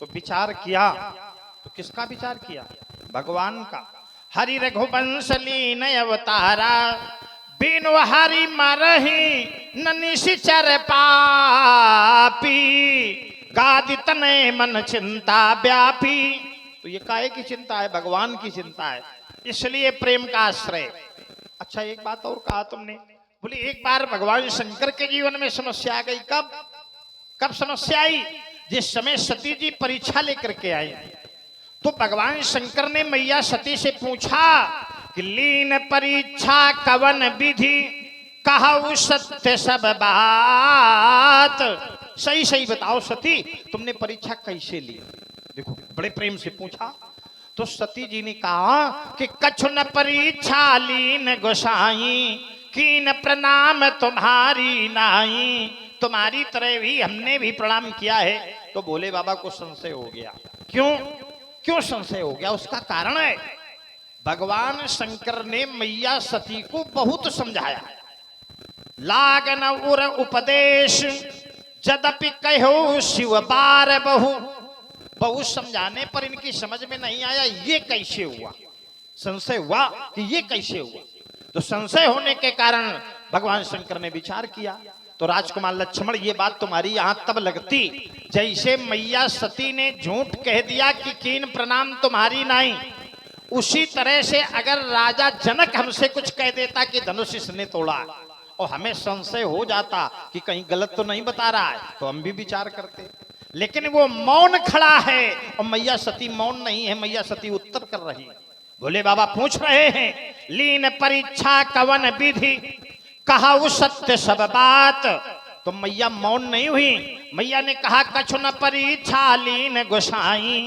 तो विचार किया, तो किसका विचार किया? भगवान का। हरि रघुवंश लीन अवतारा, बिनु हरि मरहि न निशिचर पापी, गादि तनय मन चिंता व्यापी। तो ये काहे की चिंता है? भगवान की चिंता है, इसलिए प्रेम का आश्रय। अच्छा एक बात और कहा तुमने, बोली एक बार भगवान शंकर के जीवन में समस्या आ गई। कब? कब समस्या आई? जिस समय सती जी परीक्षा लेकर के आई, तो भगवान शंकर ने मैया सती से पूछा कि लीन परीक्षा कवन विधि, कहऊ सत्य सब बात। सही सही बताओ सती, तुमने परीक्षा कैसे ली? देखो बड़े प्रेम से पूछा। तो सती जी ने कहा कि कछु न परीक्षा लीन गोसाई, कीन प्रणाम तुम्हारी नाई। तुम्हारी तरह भी हमने भी प्रणाम किया है। तो भोले बाबा को संशय हो गया। क्यों? क्यों संशय हो गया? उसका कारण है, भगवान शंकर ने मैया सती को बहुत समझाया। लागन उर उपदेश, जदपि कहो शिव बार बहु। बहुत समझाने पर इनकी समझ में नहीं आया ये कैसे हुआ। संशय हुआ कि ये कैसे हुआ। तो संशय होने के कारण भगवान शंकर ने विचार किया। तो राजकुमार लक्ष्मण, ये बात तुम्हारी यहां तब लगती जैसे मैया सती ने झूठ कह दिया कि कीन प्रणाम तुम्हारी नाई। उसी तरह से अगर राजा जनक हमसे कुछ कह देता कि धनुष इसने तोड़ा, और हमें संशय हो जाता कि कहीं गलत तो नहीं बता रहा है, तो हम भी विचार करते। लेकिन वो मौन खड़ा है और मैया सती मौन नहीं है, मैया सती उत्तर कर रही है। भोले बाबा पूछ रहे हैं लीन परीक्षा कवन विधि, कहऊ सत्य सब बात। तो मैया मौन नहीं हुई। मैया ने कहा कछु न परीक्षा लीन गोसाई,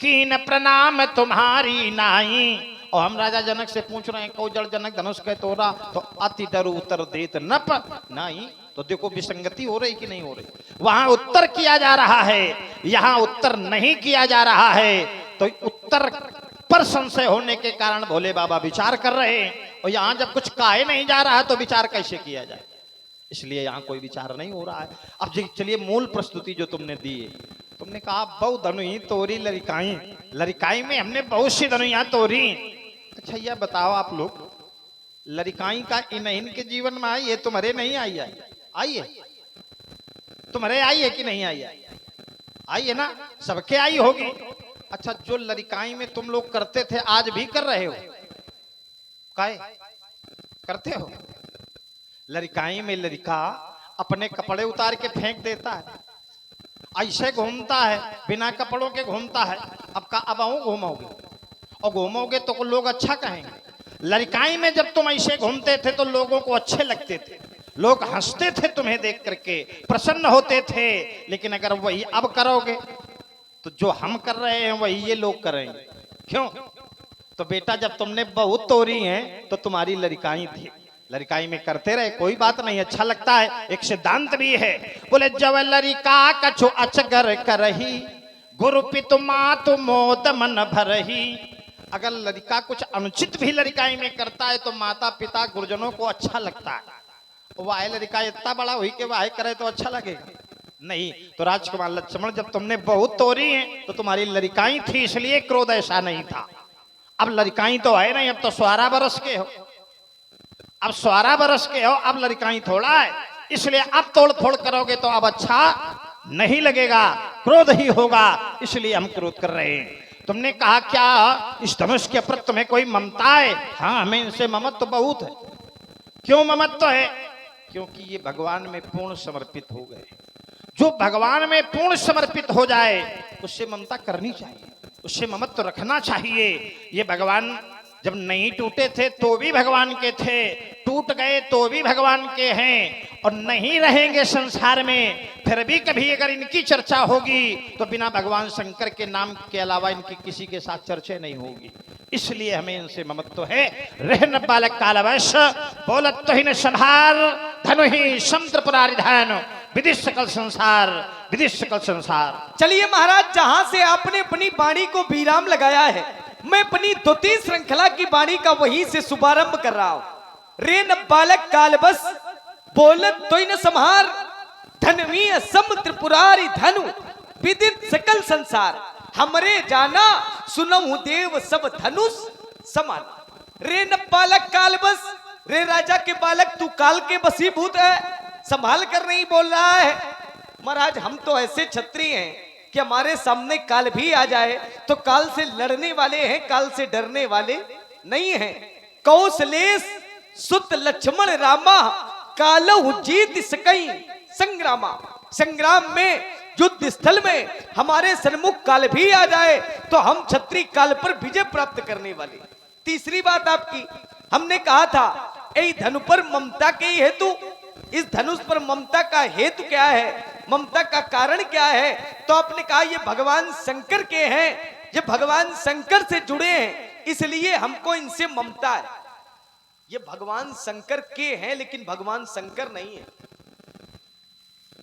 कीन प्रणाम तुम्हारी नाई। और हम राजा जनक से पूछ रहे हैं कौजल जनक धनुष के तोड़ा, तो अति डर उत्तर देत नप नाई। तो देखो विसंगति हो रही कि नहीं हो रही? वहां उत्तर किया जा रहा है, यहां उत्तर नहीं किया जा रहा है। तो उत्तर पर संशय होने के कारण भोले बाबा विचार कर रहे हैं, और यहां जब कुछ कहे नहीं जा रहा तो विचार कैसे किया जाए? इसलिए यहां कोई विचार नहीं हो रहा है। अब चलिए मूल प्रस्तुति जो तुमने दी है, तुमने कहा बहु धनुई तोरी लरिकाई। लरिकाई में हमने बहुत सी धनुइयां तोरी। अच्छा यह बताओ आप लोग, लरिकाई का इनके जीवन में आई है, तुम्हारे नहीं आई है? आई है? तुम्हारे आई है कि नहीं आई है? आई है ना, सबके आई होगी। अच्छा जो लरिकाई में तुम लोग करते थे आज भी कर रहे हो? काहे करते हो? लरिकाई में लड़का अपने कपड़े उतार के फेंक देता है, ऐसे घूमता है, बिना कपड़ों के घूमता है। अब घूमोगे और घूमोगे तो लोग अच्छा कहेंगे। लड़काई में जब तुम ऐसे घूमते थे तो लोगों को अच्छे लगते थे, लोग हंसते थे तुम्हें देख करके, प्रसन्न होते थे। लेकिन अगर वही अब करोगे तो जो हम कर रहे हैं वही ये लोग करेंगे। क्यों? तो बेटा जब तुमने बहुत तोड़ी है तो तुम्हारी लड़काई थी, लड़काई में करते रहे, कोई बात नहीं, अच्छा लगता है। एक सिद्धांत भी है, बोले जब लड़का कछु अचगर करही, गुरु पितु मातु मोद मन भरही। अगर लड़का कुछ अनुचित भी लड़काई में करता है तो माता पिता गुरुजनों को अच्छा लगता है। वाह लड़का इतना बड़ा हुई के वाह करे तो अच्छा लगेगा नहीं। तो राजकुमार लक्ष्मण जब तुमने बहुत तोड़ी है तो तुम्हारी लड़काई थी, इसलिए क्रोध ऐसा नहीं था। अब लड़काई तो है नहीं, अब तो 12 बरस के हो, अब 12 बरस के हो, अब लड़काई थोड़ा है, इसलिए अब तोड़ फोड़ करोगे तो अब अच्छा नहीं लगेगा, क्रोध ही होगा, इसलिए हम क्रोध कर रहे हैं। तुमने कहा क्या इस धनुष के प्रति तुम्हें कोई ममता है? हाँ हमें इनसे ममत्व तो बहुत है। क्यों ममत्व है? क्योंकि ये भगवान में पूर्ण समर्पित हो गए। जो भगवान में पूर्ण समर्पित हो जाए उससे ममता करनी चाहिए, उससे ममत्व रखना चाहिए। ये भगवान जब नहीं टूटे थे तो भी भगवान के थे, टूट गए तो भी भगवान के हैं, और नहीं रहेंगे संसार में फिर भी कभी अगर इनकी चर्चा होगी तो बिना भगवान शंकर के नाम के अलावा इनकी किसी के साथ चर्चा नहीं होगी। इसलिए हमें इनसे ममत्व है। रहन बालक कालवश बोलत तो ही न संहार, धनु ही समुद्र पुरारिधान, विदिश सकल संसार, विदिश सकल संसार। चलिए महाराज, जहां से आपने अपनी वाणी को विराम लगाया है, मैं अपनी द्वितीय श्रृंखला की वाणी का वहीं से शुभारंभ कर रहा हूं। रेन बालक कालबस बोलत तो न संहार, धनवीय समुद्र पुरारी धनु, विदित सकल संसार, हमरे जाना सुनहु देव सब धनुष समान। रे न बालक काल बस, रे राजा के बालक तू काल के बसीभूत है, संभाल कर नहीं बोल रहा है। महाराज हम तो ऐसे क्षत्रिय हैं कि हमारे सामने काल भी आ जाए तो काल से लड़ने वाले हैं, काल से डरने वाले नहीं हैं। कौशलेश सुत लक्ष्मण रामा, कालहु जीत सकई संग्रामा। संग्राम में, युद्ध स्थल में हमारे सन्मुख काल भी आ जाए तो हम क्षत्रिय काल पर विजय प्राप्त करने वाले। तीसरी बात आपकी, हमने कहा था ए धनु पर ममता के हेतु, इस धनुष पर ममता का हेतु क्या है, ममता का कारण क्या है? तो आपने कहा ये भगवान शंकर के हैं, ये भगवान शंकर से जुड़े हैं, इसलिए हमको इनसे ममता है। ये भगवान शंकर के हैं लेकिन भगवान शंकर नहीं है।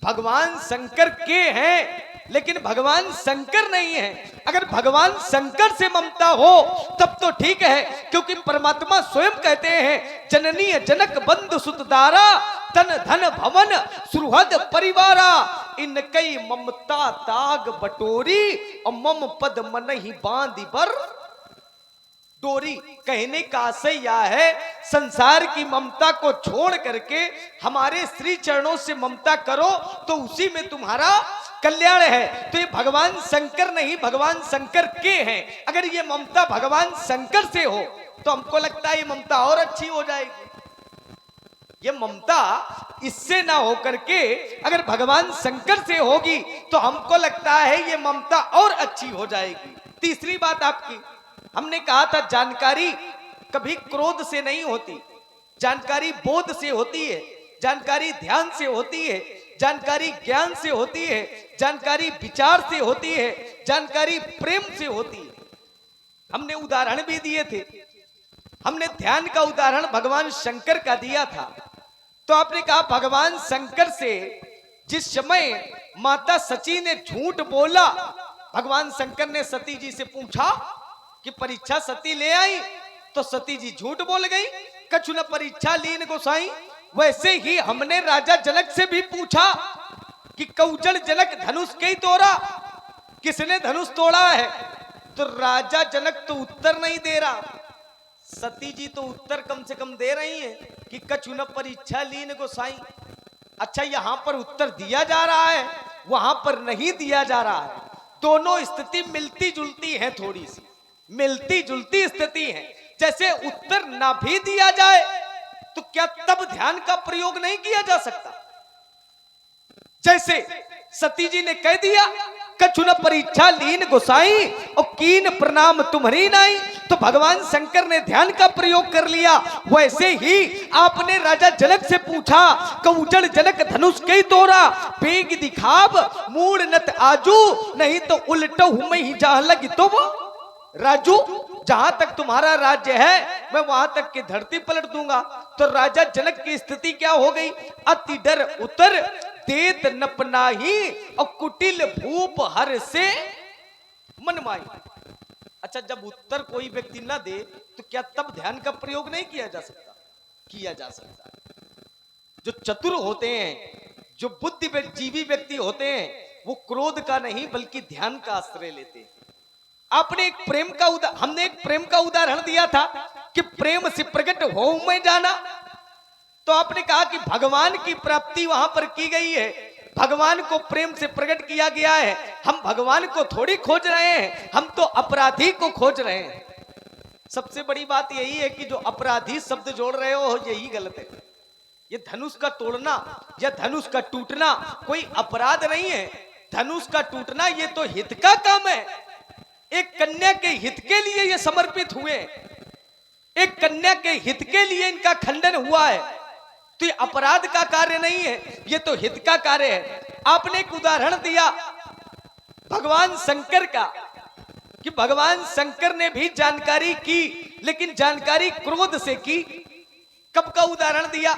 भगवान शंकर के हैं लेकिन भगवान शंकर नहीं है। अगर भगवान शंकर से ममता हो तब तो ठीक है, क्योंकि परमात्मा स्वयं कहते हैं जननी जनक बंधु सुतदारा, तन धन भवन सुहृद परिवारा, इनकई ममता ताग बटोरी, और मम पद मन ही बांधी बर डोरी। कहने का आशय यह है संसार की ममता को छोड़ करके हमारे श्री चरणों से ममता करो तो उसी में तुम्हारा कल्याण है। तो ये भगवान शंकर नहीं, भगवान शंकर के हैं। अगर ये ममता भगवान शंकर से हो तो हमको लगता है ये ममता और अच्छी हो जाएगी। ये ममता इससे ना होकर के अगर भगवान शंकर से होगी तो हमको लगता है ये ममता और अच्छी हो जाएगी। तीसरी बात आपकी, हमने कहा था जानकारी कभी क्रोध से नहीं होती, जानकारी बोध से होती है, जानकारी ध्यान से होती है, जानकारी ज्ञान से होती है, जानकारी विचार से होती है, जानकारी प्रेम से होती है। हमने उदाहरण भी दिए थे, हमने ध्यान का उदाहरण भगवान शंकर का दिया था। तो आपने कहा भगवान शंकर से जिस समय माता सची ने झूठ बोला, भगवान शंकर ने सती जी से पूछा कि परीक्षा सती ले आई, तो सती जी झूठ बोल गई, कछु न परीक्षा लीन गोसाई। वैसे ही हमने राजा जनक से भी पूछा कि कौजल जनक धनुष के ही तोड़ा, किसने धनुष तोड़ा है? तो राजा जनक तो उत्तर नहीं दे रहा, सती जी तो उत्तर कम से कम दे रही है कि कछु न परीक्षा लीन गोसाई। अच्छा, यहां पर उत्तर दिया जा रहा है, वहां पर नहीं दिया जा रहा है। दोनों स्थिति मिलती जुलती है, थोड़ी सी मिलती जुलती स्थिति है। जैसे उत्तर ना भी दिया जाए तो क्या तब ध्यान का प्रयोग नहीं किया जा सकता? जैसे सती जी ने कह दिया कछु न परीक्षा लीन गोसाई और कीन प्रणाम तुम्हारी नाई, तो भगवान शंकर ने ध्यान का प्रयोग कर लिया। वैसे ही आपने राजा जनक से पूछा कौजल जनक धनुष के तोड़ा, पेग दिखाब मूड नत आजू, नहीं तो उल्टो में ही जा लगी तो वो राजू, जहां तक तुम्हारा राज्य है मैं वहां तक की धरती पलट दूंगा। तो राजा जनक की स्थिति क्या हो गई? अति डर उतर देत नपनाही और कुटिल भूप हर से मनमाई। अच्छा, जब उत्तर कोई व्यक्ति ना दे तो क्या तब ध्यान का प्रयोग नहीं किया जा सकता? किया जा सकता। जो चतुर होते हैं, जो बुद्धिजीवी व्यक्ति होते हैं, वो क्रोध का नहीं बल्कि ध्यान का आश्रय लेते हैं। आपने एक प्रेम का हमने एक प्रेम का उदाहरण दिया था कि प्रेम से प्रकट हो में जाना। तो आपने कहा कि भगवान की प्राप्ति वहां पर की गई है, भगवान को प्रेम से प्रकट किया गया है। हम भगवान को थोड़ी खोज रहे हैं, हम तो अपराधी को खोज रहे हैं। सबसे बड़ी बात यही है कि जो अपराधी शब्द जोड़ रहे हो यही गलत है। ये धनुष का तोड़ना या धनुष का टूटना कोई अपराध नहीं है। धनुष का टूटना ये तो हित का काम है। एक कन्या के हित के लिए ये समर्पित हुए, एक कन्या के हित के लिए इनका खंडन हुआ है। तो ये अपराध का कार्य नहीं है, ये तो हित का कार्य है। आपने एक उदाहरण दिया भगवान शंकर का कि भगवान शंकर ने भी जानकारी की, लेकिन जानकारी क्रोध से की। कब का उदाहरण दिया?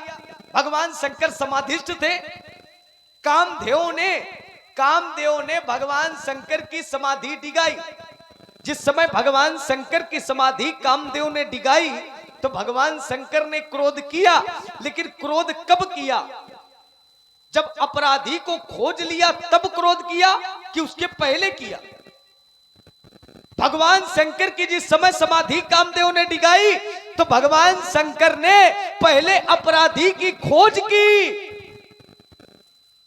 भगवान शंकर समाधिष्ठ थे, कामदेव ने भगवान शंकर की समाधि डिगाई। जिस समय भगवान शंकर की समाधि कामदेव ने डिगाई तो भगवान शंकर ने क्रोध किया, लेकिन क्रोध कब किया? जब अपराधी को खोज लिया तब क्रोध किया कि उसके पहले किया? भगवान शंकर की जिस समय समाधि कामदेव ने डिगाई तो भगवान शंकर ने पहले अपराधी की खोज की।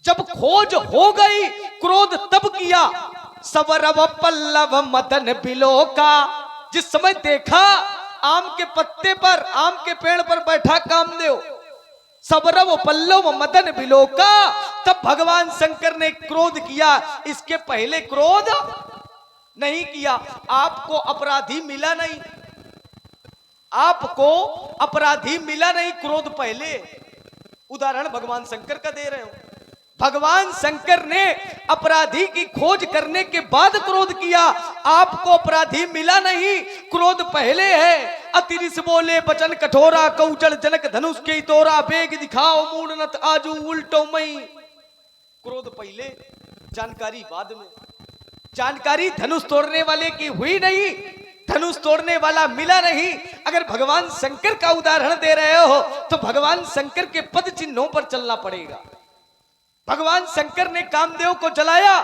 जब खोज हो गई क्रोध तब किया। सवरव पल्लव मदन बिलोका, जिस समय देखा आम के पत्ते पर, आम के पेड़ पर बैठा कामदेव, सवरव पल्लव मदन बिलोका, तब भगवान शंकर ने क्रोध किया। इसके पहले क्रोध नहीं किया। आपको अपराधी मिला नहीं, आपको अपराधी मिला नहीं, क्रोध पहले। उदाहरण भगवान शंकर का दे रहे हो। भगवान शंकर ने अपराधी की खोज करने के बाद क्रोध किया। आपको अपराधी मिला नहीं, क्रोध पहले है। अतिरिस बोले बचन कठोरा, कौचल जनक धनुष के तोरा, बेग दिखाओ मूढ़नत आजू उल्टो मई। क्रोध पहले, जानकारी बाद में। जानकारी धनुष तोड़ने वाले की हुई नहीं, धनुष तोड़ने वाला मिला नहीं। अगर भगवान शंकर का उदाहरण दे रहे हो तो भगवान शंकर के पद चिन्हों पर चलना पड़ेगा। भगवान शंकर ने कामदेव को जलाया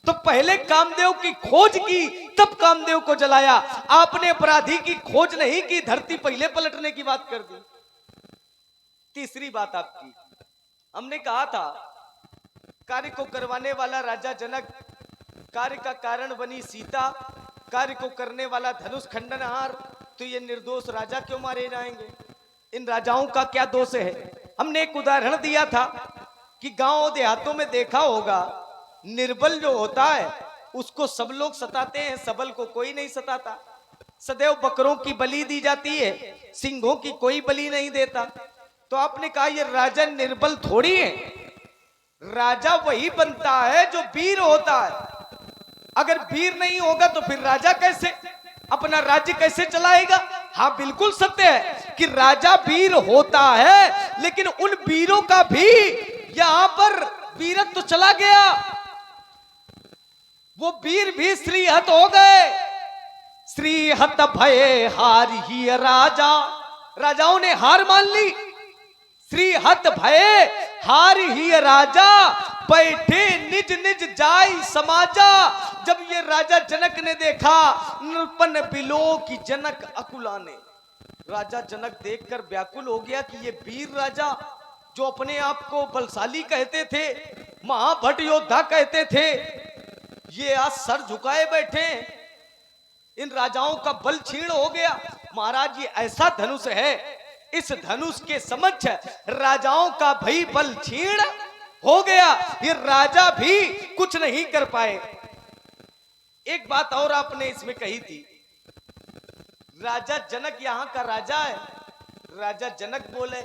तो पहले कामदेव की खोज की, तब कामदेव को जलाया। आपने अपराधी की खोज नहीं की, धरती पहले पलटने की बात कर दी। तीसरी बात आपकी, हमने कहा था कार्य को करवाने वाला राजा जनक, कार्य का कारण बनी सीता, कार्य को करने वाला धनुष खंडनहार, तो ये निर्दोष राजा क्यों मारे जाएंगे? इन राजाओं का क्या दोष है? हमने एक उदाहरण दिया था कि गांव देहातों में देखा होगा, निर्बल जो होता है उसको सब लोग सताते हैं, सबल को कोई नहीं सताता। सदैव बकरों की बलि दी जाती है, सिंहों की कोई बलि नहीं देता। तो आपने कहा ये राजा निर्बल थोड़ी है, राजा वही बनता है जो वीर होता है। अगर वीर नहीं होगा तो फिर राजा कैसे अपना राज्य कैसे चलाएगा? हाँ, बिल्कुल सत्य है कि राजा वीर होता है, लेकिन उन वीरों का भी यहां पर वीरत्व तो चला गया। वो वीर भी श्रीहत हो गए। श्रीहत भये हार ही राजा, राजाओं ने हार मान ली। श्रीहत भये हार ही राजा, बैठे निज निज जाई समाजा। जब ये राजा जनक ने देखा, नृपन बिलो की जनक अकुलाने, राजा जनक देखकर व्याकुल हो गया कि ये वीर राजा जो अपने आप को बलशाली कहते थे, महाभट योद्धा कहते थे, ये आज सर झुकाए बैठे। इन राजाओं का बल क्षीण हो गया। महाराज ये ऐसा धनुष है, इस धनुष के समक्ष राजाओं का भी बल क्षीण हो गया। ये राजा भी कुछ नहीं कर पाए। एक बात और आपने इसमें कही थी, राजा जनक यहाँ का राजा है, राजा जनक बोले,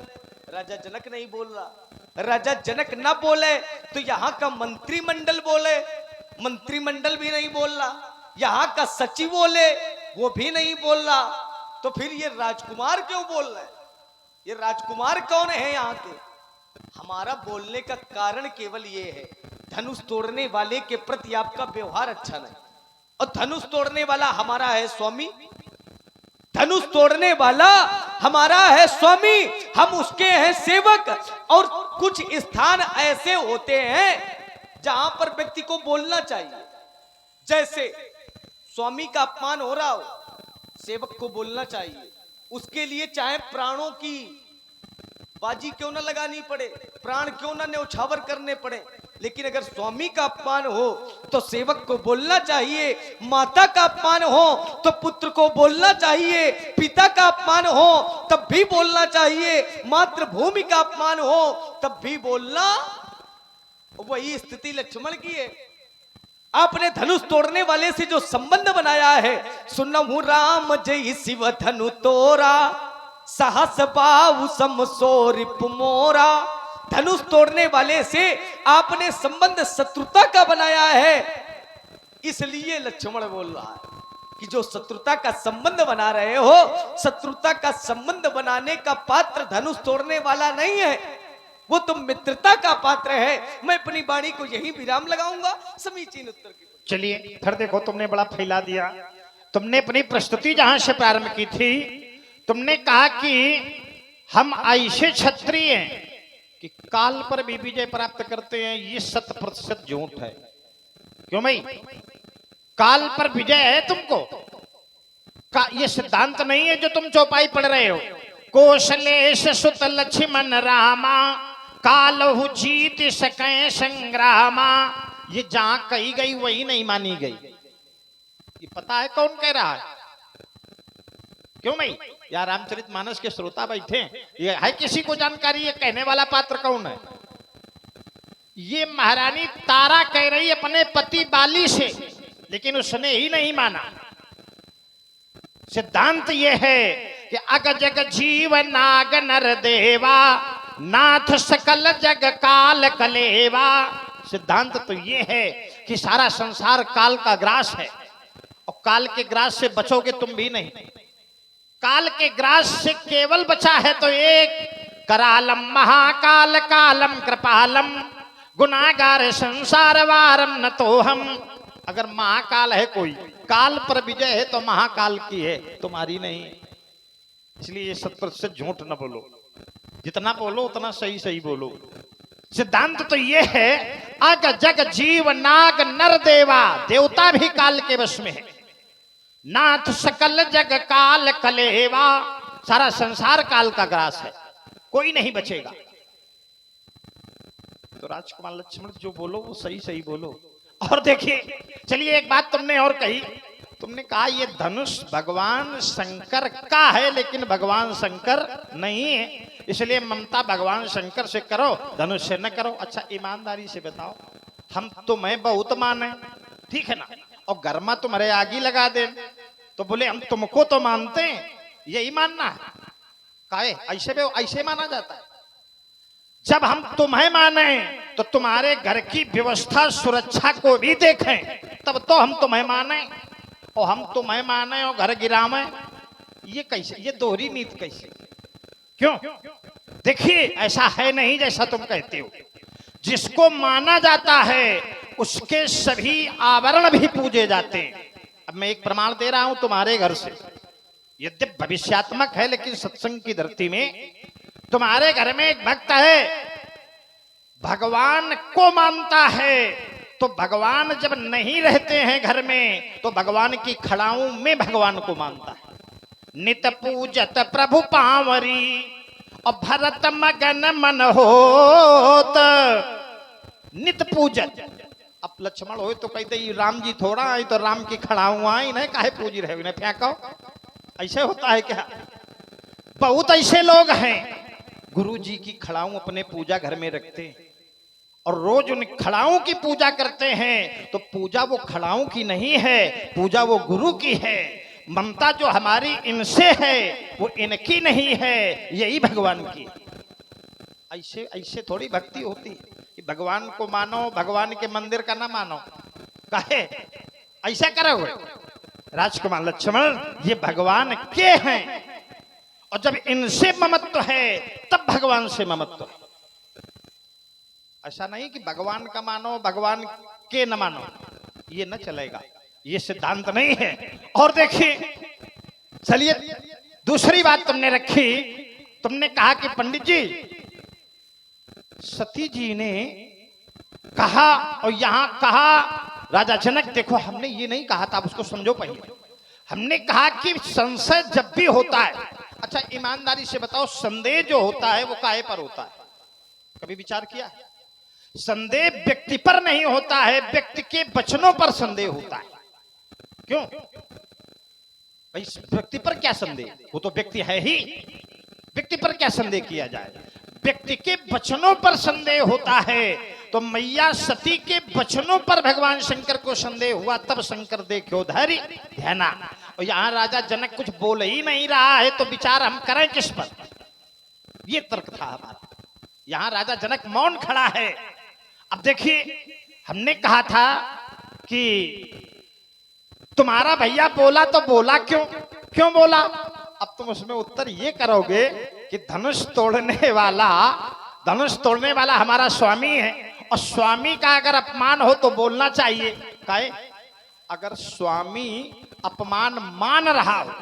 राजा जनक नहीं बोल रहा। राजा जनक ना बोले तो यहाँ का मंत्रिमंडल बोले, मंत्रिमंडल भी नहीं बोल रहा। यहाँ का सचिव बोले, वो भी नहीं बोल रहा। तो फिर ये राजकुमार क्यों बोल रहे हैं? ये राजकुमार कौन है यहाँ के? हमारा बोलने का कारण केवल ये है, धनुष तोड़ने वाले के प्रति आपका व्यवहार अच्छा नहीं। और धनुष तोड़ने वाला हमारा है स्वामी, धनुष तोड़ने वाला हमारा है स्वामी, हम उसके हैं सेवक। और कुछ स्थान ऐसे होते हैं जहां पर व्यक्ति को बोलना चाहिए। जैसे स्वामी का अपमान हो रहा हो, सेवक को बोलना चाहिए। उसके लिए चाहे प्राणों की बाजी क्यों ना लगानी पड़े, प्राण क्यों ना न्यौछावर करने पड़े, लेकिन अगर स्वामी का अपमान हो तो सेवक को बोलना चाहिए। माता का अपमान हो तो पुत्र को बोलना चाहिए। पिता का अपमान हो तब भी बोलना चाहिए। मातृभूमि का अपमान हो तब भी बोलना। वही स्थिति लक्ष्मण की है। आपने धनुष तोड़ने वाले से जो संबंध बनाया है, सुनहु राम जय शिव धनु तोरा, सहस बाहु सम सो रिप मोरा। धनुष तोड़ने वाले से आपने संबंध शत्रुता का बनाया है, इसलिए लक्ष्मण बोल रहा है कि जो शत्रुता का संबंध बना रहे हो, शत्रुता का संबंध बनाने का पात्र धनुष तोड़ने वाला नहीं है, वो तो मित्रता का पात्र है। मैं अपनी वाणी को यही विराम लगाऊंगा। समीचीन उत्तर की। चलिए फिर देखो, तुमने बड़ा फैला दिया। तुमने अपनी प्रस्तुति जहां से प्रारंभ की थी, तुमने कहा कि हम ऐसे क्षत्रिय कि काल पर भी विजय प्राप्त करते हैं, ये 100% झूठ है। क्यों भाई? काल पर विजय है तुमको ये सिद्धांत नहीं है जो तुम चौपाई पढ़ रहे हो। कौशलेश सुत लक्ष्मण रामा कालहु जीत सकै संग्रामा, ये जहां कही गई वही नहीं मानी गई। ये पता है कौन कह रहा है? क्यों भाई? यार रामचरितमानस के श्रोता बैठे, ये है किसी को जानकारी ये कहने वाला पात्र कौन है? ये महारानी तारा कह रही अपने पति बाली से, लेकिन उसने ही नहीं माना। सिद्धांत ये है कि अग जग जीव नाग नर देवा नाथ सकल जग काल कलेवा। सिद्धांत तो ये है कि सारा संसार काल का ग्रास है, और काल के ग्रास से बचोगे तुम भी नहीं। काल के ग्रास से केवल बचा है तो एक करालम महाकाल कालम कृपालम गुनागार संसार वारम न तो हम। अगर महाकाल है कोई, काल पर विजय है तो महाकाल की है, तुम्हारी नहीं। इसलिए ये 100% झूठ न बोलो, जितना बोलो उतना सही सही बोलो। सिद्धांत तो ये है अग जग जीव नाग नर देवा, देवता भी काल के वश में है। नाथ सकल जग काल कलेवा, सारा संसार काल का ग्रास है, कोई नहीं बचेगा। तो राजकुमार लक्ष्मण जो बोलो वो सही सही बोलो। और देखिए, चलिए एक बात तुमने और कही, तुमने कहा ये धनुष भगवान शंकर का है, लेकिन भगवान शंकर नहीं है, इसलिए ममता भगवान शंकर से करो, धनुष से न करो। अच्छा ईमानदारी से बताओ, हम तुम्हें बहुत माने, ठीक है ना, और घर में तुम्हारे आगी लगा दे तो बोले हम तुमको तो मानते हैं, यही मानना है? काहे ऐसे माना जाता है? जब हम तुम्हें माने तो तुम्हारे घर की व्यवस्था सुरक्षा को भी देखें, तब तो हम तुम्हें माने। और हम तुम्हें माने और घर गिरावे, ये कैसे? ये दोहरी नीति कैसे? क्यों? देखिए ऐसा है नहीं जैसा तुम कहते हो। जिसको माना जाता है उसके सभी आवरण भी पूजे जाते हैं। अब मैं एक प्रमाण दे रहा हूं तुम्हारे घर से, यद्यप भविष्यात्मक है लेकिन सत्संग की धरती में। तुम्हारे घर में एक भक्त है, भगवान को मानता है, तो भगवान जब नहीं रहते हैं घर में तो भगवान की खड़ाओं में भगवान को मानता है। नित पूजत प्रभु पावरी और भरत मगन मन होत। नित पूजत, अब लक्ष्मण हो तो कहते राम जी थोड़ा आई तो राम की खड़ाऊ आई, नहीं काहे पूजी रहे, इन्हें फेंको। ऐसे होता है क्या? बहुत ऐसे लोग हैं गुरु जी की खड़ाऊ अपने पूजा घर में रखते हैं और रोज उन खड़ाओं की पूजा करते हैं, तो पूजा वो खड़ाओं की नहीं है, पूजा वो गुरु की है। ममता जो हमारी इनसे है वो इनकी नहीं है, यही भगवान की। ऐसे ऐसे थोड़ी भक्ति होती है कि भगवान को मानो, भगवान के मंदिर का ना मानो। काहे ऐसा करोगे? राजकुमार लक्ष्मण ये भगवान के हैं, और जब इनसे ममत्व है तब भगवान से ममत्व है। ऐसा नहीं कि भगवान का मानो भगवान के न मानो, ये न चलेगा, ये सिद्धांत नहीं है। और देखिए, चलिए दूसरी बात तुमने रखी, तुमने कहा कि पंडित जी सती जी ने कहा, और यहां कहा राजा जनक, देखो हमने ये नहीं कहा था, आप उसको समझो पहले। हमने कहा कि संशय जब भी होता है, अच्छा ईमानदारी से बताओ संदेह जो होता है वो काहे पर होता है? कभी विचार किया है? संदेह व्यक्ति पर नहीं होता है, व्यक्ति के वचनों पर संदेह होता है। क्यों भाई? व्यक्ति पर क्या संदेह, वो तो व्यक्ति है ही, व्यक्ति पर क्या संदेह किया जाए? व्यक्ति के वचनों पर संदेह होता है। तो मैया सती के वचनों पर भगवान शंकर को संदेह हुआ, तब शंकर देखो धैर्य ध्याना। और यहाँ राजा जनक कुछ बोल ही नहीं रहा है, तो विचार हम करें किस पर? ये तर्क था हमारा। यहाँ राजा जनक मौन खड़ा है। अब देखिए, हमने कहा था कि तुम्हारा भैया बोला तो बोला क्यों? क्यों बोला? अब तुम उसमें उत्तर ये करोगे कि धनुष तोड़ने वाला हमारा स्वामी है, और स्वामी का अगर अपमान हो तो बोलना चाहिए। काहे? अगर स्वामी अपमान मान रहा हो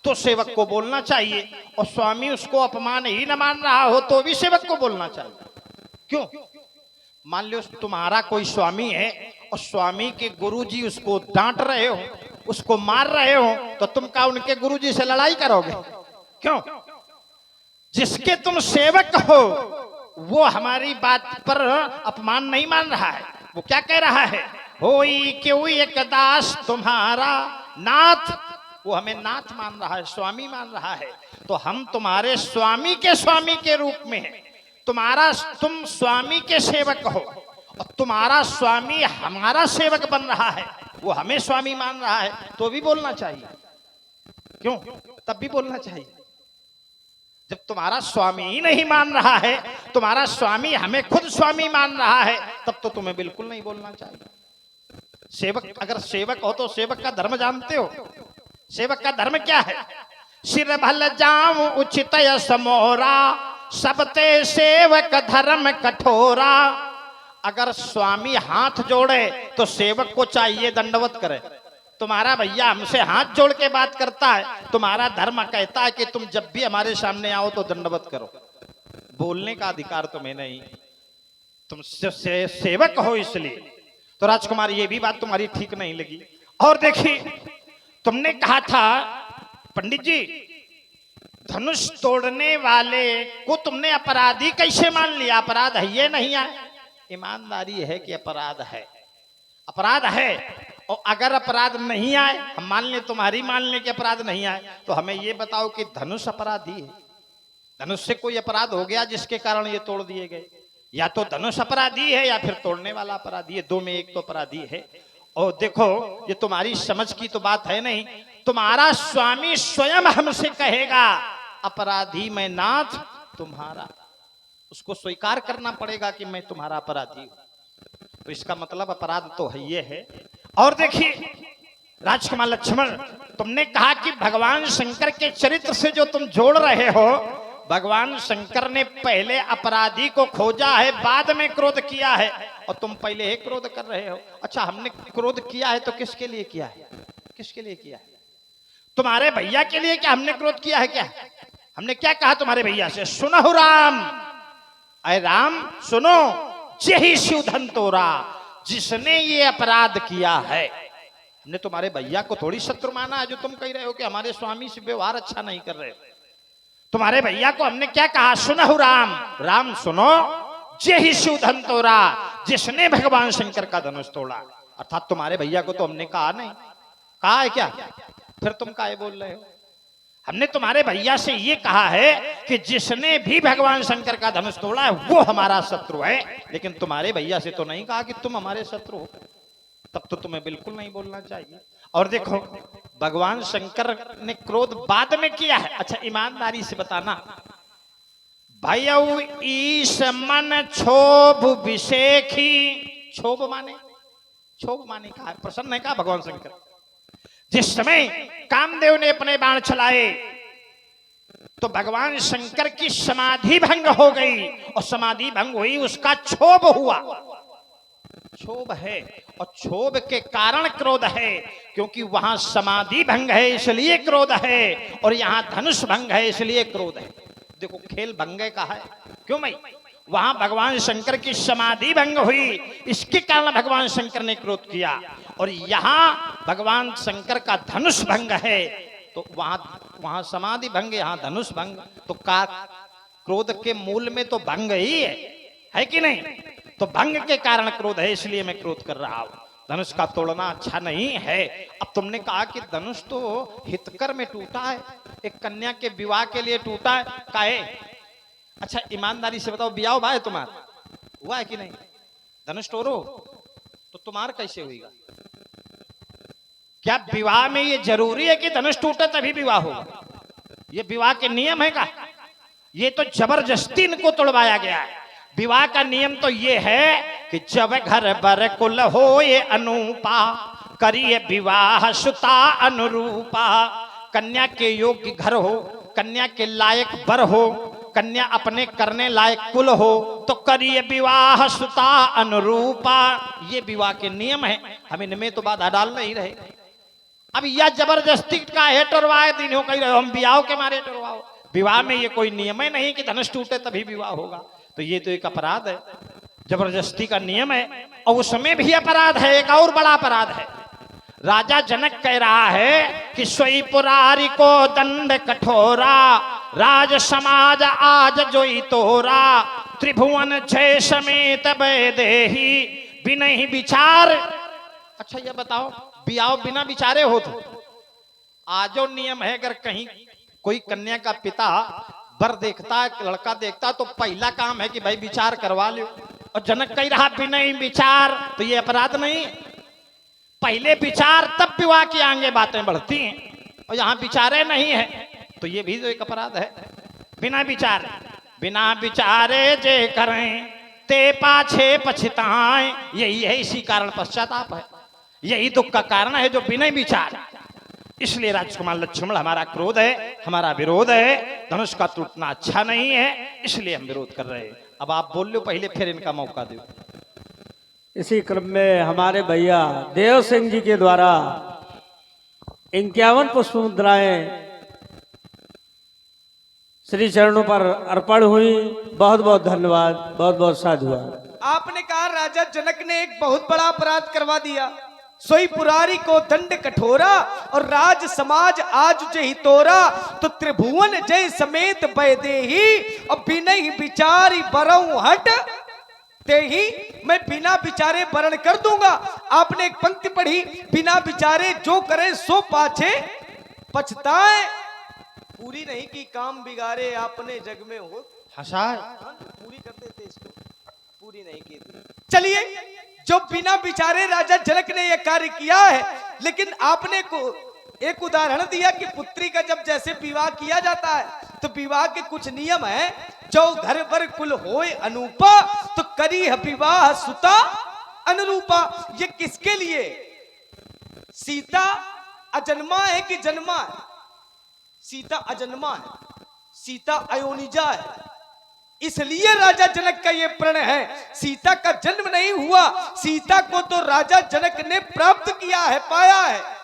तो सेवक को बोलना चाहिए, और स्वामी उसको अपमान ही न मान रहा हो तो भी सेवक को बोलना चाहिए। क्यों? मान लो तुम्हारा कोई स्वामी है और स्वामी के गुरुजी उसको डांट रहे हो, उसको मार रहे हो, तो तुम क्या उनके गुरुजी से लड़ाई करोगे? क्यों? जिसके तुम सेवक हो वो हमारी बात पर अपमान नहीं मान रहा है। वो क्या कह रहा है? होई क्यों एक दास तुम्हारा नाथ, वो हमें नाथ मान रहा है, स्वामी मान रहा है। तो हम तुम्हारे स्वामी के रूप में हैं। तुम स्वामी के सेवक हो और तुम्हारा स्वामी हमारा सेवक बन रहा है, वो हमें स्वामी मान रहा है, तो भी बोलना चाहिए। क्यों? तब भी बोलना चाहिए। जब तुम्हारा स्वामी ही नहीं मान रहा है, तुम्हारा स्वामी हमें खुद स्वामी मान रहा है, तब तो तुम्हें बिल्कुल नहीं बोलना चाहिए। सेवक, अगर सेवक हो तो सेवक का धर्म जानते हो? सेवक का धर्म क्या है? सिर भल जाऊं उचित समोरा, सबते सेवक धर्म कठोरा। अगर स्वामी हाथ जोड़े तो सेवक को चाहिए दंडवत करे। तुम्हारा भैया हमसे हाथ जोड़ के बात करता है, तुम्हारा धर्म कहता है कि तुम जब भी हमारे सामने आओ तो दंडवत करो। बोलने का अधिकार तुम्हें नहीं, तुम सेवक हो इसलिए। तो राजकुमार ये भी बात तुम्हारी ठीक नहीं लगी। और देखिए, तुमने कहा था पंडित जी, धनुष तोड़ने वाले को तुमने अपराधी कैसे मान लिया? अपराध है ये नहीं है? ईमानदारी है कि अपराध है, अपराध है। और अगर अपराध नहीं आए, हम मान ले तुम्हारी मान ले कि अपराध नहीं आए, तो हमें ये बताओ कि धनुष अपराधी है? धनुष से कोई अपराध हो गया जिसके कारण ये तोड़ दिए गए? या तो धनुष अपराधी है या फिर तोड़ने वाला अपराधी है, दो में एक तो अपराधी है। और देखो, ये तुम्हारी समझ की तो बात है नहीं। तुम्हारा स्वामी स्वयं हमसे कहेगा अपराधी मैं नाथ तुम्हारा, उसको स्वीकार करना पड़ेगा कि मैं तुम्हारा अपराधी हूं। तो इसका मतलब अपराध तो है ये है। और देखिए राजकुमार लक्ष्मण, तुमने कहा कि भगवान शंकर के चरित्र से जो तुम जोड़ रहे हो, भगवान शंकर ने पहले अपराधी को खोजा है, बाद में क्रोध किया है, और तुम पहले ही क्रोध कर रहे हो। अच्छा, हमने क्रोध किया है तो किसके लिए किया है? किसके लिए किया है? तुम्हारे भैया के लिए क्या हमने क्रोध किया है? क्या हमने क्या कहा तुम्हारे भैया से? सुनो राम, अरे राम सुनो, यही शिवधन तोरा, जिसने ये अपराध किया है। हमने तुम्हारे भैया को थोड़ी शत्रु माना है जो तुम कह रहे हो कि हमारे स्वामी से व्यवहार अच्छा नहीं कर रहे हो। तुम्हारे भैया को हमने क्या कहा? सुनो राम, राम सुनो, यही शिवधन तोरा, जिसने भगवान शंकर का धनुष तोड़ा। अर्थात तुम्हारे भैया को तो हमने कहा नहीं। कहा है क्या? फिर तुम काहे बोल रहे हो? हमने तुम्हारे भैया से ये कहा है कि जिसने भी भगवान शंकर का धनुष तोड़ा है वो हमारा शत्रु है, लेकिन तुम्हारे भैया से तो नहीं कहा कि तुम हमारे शत्रु हो। तब तो तुम्हें बिल्कुल नहीं बोलना चाहिए। और देखो, भगवान शंकर ने क्रोध बाद में किया है। अच्छा, ईमानदारी से बताना, भयउ ईश मन क्षोभ विषेखी। क्षोभ माने, क्षोभ माने कहा है, प्रसन्न है कहा भगवान शंकर। जिस समय कामदेव ने अपने बाण चलाए तो भगवान शंकर की समाधि भंग हो गई, और समाधि भंग हुई, उसका क्षोभ हुआ। क्षोभ है, और क्षोभ के कारण क्रोध है, क्योंकि वहां समाधि भंग है इसलिए क्रोध है, और यहां धनुष भंग है इसलिए क्रोध है। देखो, खेल भंग का है। क्यों भाई? वहां भगवान शंकर की समाधि भंग हुई, इसके कारण भगवान शंकर ने क्रोध किया, और यहां भगवान शंकर का धनुष भंग है, तो वहां समाधि भंग, यहां धनुष भंग। तो क्रोध के मूल में तो भंग ही है कि नहीं? तो भंग के कारण क्रोध है, इसलिए मैं क्रोध कर रहा हूं। धनुष का तोड़ना अच्छा नहीं है। अब तुमने कहा कि धनुष तो हितकर में टूटा है, एक कन्या के विवाह के लिए टूटा है, काहे? अच्छा, ईमानदारी से बताओ, ब्याह हुआ है तुम्हारा? हुआ है कि नहीं? धनुष तोड़ो तो तुम्हारा कैसे होगा? क्या विवाह में ये जरूरी है कि धनुष टूटे तभी विवाह होगा? ये विवाह के नियम है का? ये तो जबरदस्ती इनको तोड़वाया गया है। विवाह का नियम तो ये है कि जब घर बर कुल हो ये अनुपा, करिए विवाह सुता अनुरूपा। कन्या के योग्य घर हो, कन्या के लायक बर हो, कन्या अपने करने लायक कुल हो, तो करिए विवाह सुता अनुरूपा। ये विवाह के नियम है, हम इनमें तो बाधा डाल नहीं रहे। अब यह जबरदस्ती का है टरवाए दिन हो कही रहे हो, हम विवाह के मारे टरवाओ। विवाह में ये कोई नियम है नहीं कि धनुष टूटे तभी विवाह होगा। तो ये तो एक अपराध है, जबरदस्ती का नियम है। और उसमें भी अपराध है, एक और बड़ा अपराध है। राजा जनक कह रहा है कि सोई पुरारी को दंड कठोरा, राज समाज आज जोई तोरा, त्रिभुवन जय समेत देही बिनहि विचार। अच्छा ये बताओ, बियाह बिना विचारे हो तो आजो नियम है, अगर कहीं कोई कन्या का पिता वर देखता है, लड़का देखता है, तो पहला काम है कि भाई विचार करवा लो। और जनक कह रहा बिनहि विचार, तो ये अपराध नहीं। पहले विचार तब विवाह की आगे बातें बढ़ती हैं, और यहाँ विचारे नहीं है तो ये भी तो एक अपराध है। बिना विचारे जे करें ते पाछे पछताएं, यही है, इसी कारण पश्चाताप है, यही दुख का कारण है जो बिना विचार। इसलिए राजकुमार लक्ष्मण, हमारा क्रोध है, हमारा विरोध है, धनुष का टूटना अच्छा नहीं है, इसलिए हम विरोध कर रहे हैं। अब आप बोल लो पहले, फिर इनका मौका दो। इसी क्रम में हमारे भैया देव सिंह जी के द्वारा 51 पुष्प मुद्राएं श्री चरणों पर अर्पण हुई। बहुत बहुत धन्यवाद, बहुत बहुत साधुवाद। आपने कहा राजा जनक ने एक बहुत बड़ा अपराध करवा दिया, सोई पुरारी को दंड कठोरा और राज समाज आज जही तोरा, तो त्रिभुवन जय समेत बैदेही और बिनहि विचारी बरऊ हट ते ही, मैं बिना विचारे वर्ण कर दूंगा। आपने एक पंक्ति पढ़ी, बिना विचारे जो करे सो पाछे पछताए। पूरी नहीं की काम बिगाड़े आपने जग में हो हंसा, पूरी कर देते इसको, पूरी नहीं की थी। चलिए, जो बिना विचारे राजा जनक ने यह कार्य किया है, लेकिन आपने को एक उदाहरण दिया कि पुत्री का जब जैसे विवाह किया जाता है तो विवाह के कुछ नियम है। जो घर बर कुल होए अनूपा, तो करी है विवाह सुता अनुरूपा। ये किसके लिए? सीता अजन्मा है कि जन्मा है? सीता अजन्मा है, सीता अयोनिजा है। इसलिए राजा जनक का ये प्रण है। सीता का जन्म नहीं हुआ, सीता को तो राजा जनक ने प्राप्त किया है, पाया है।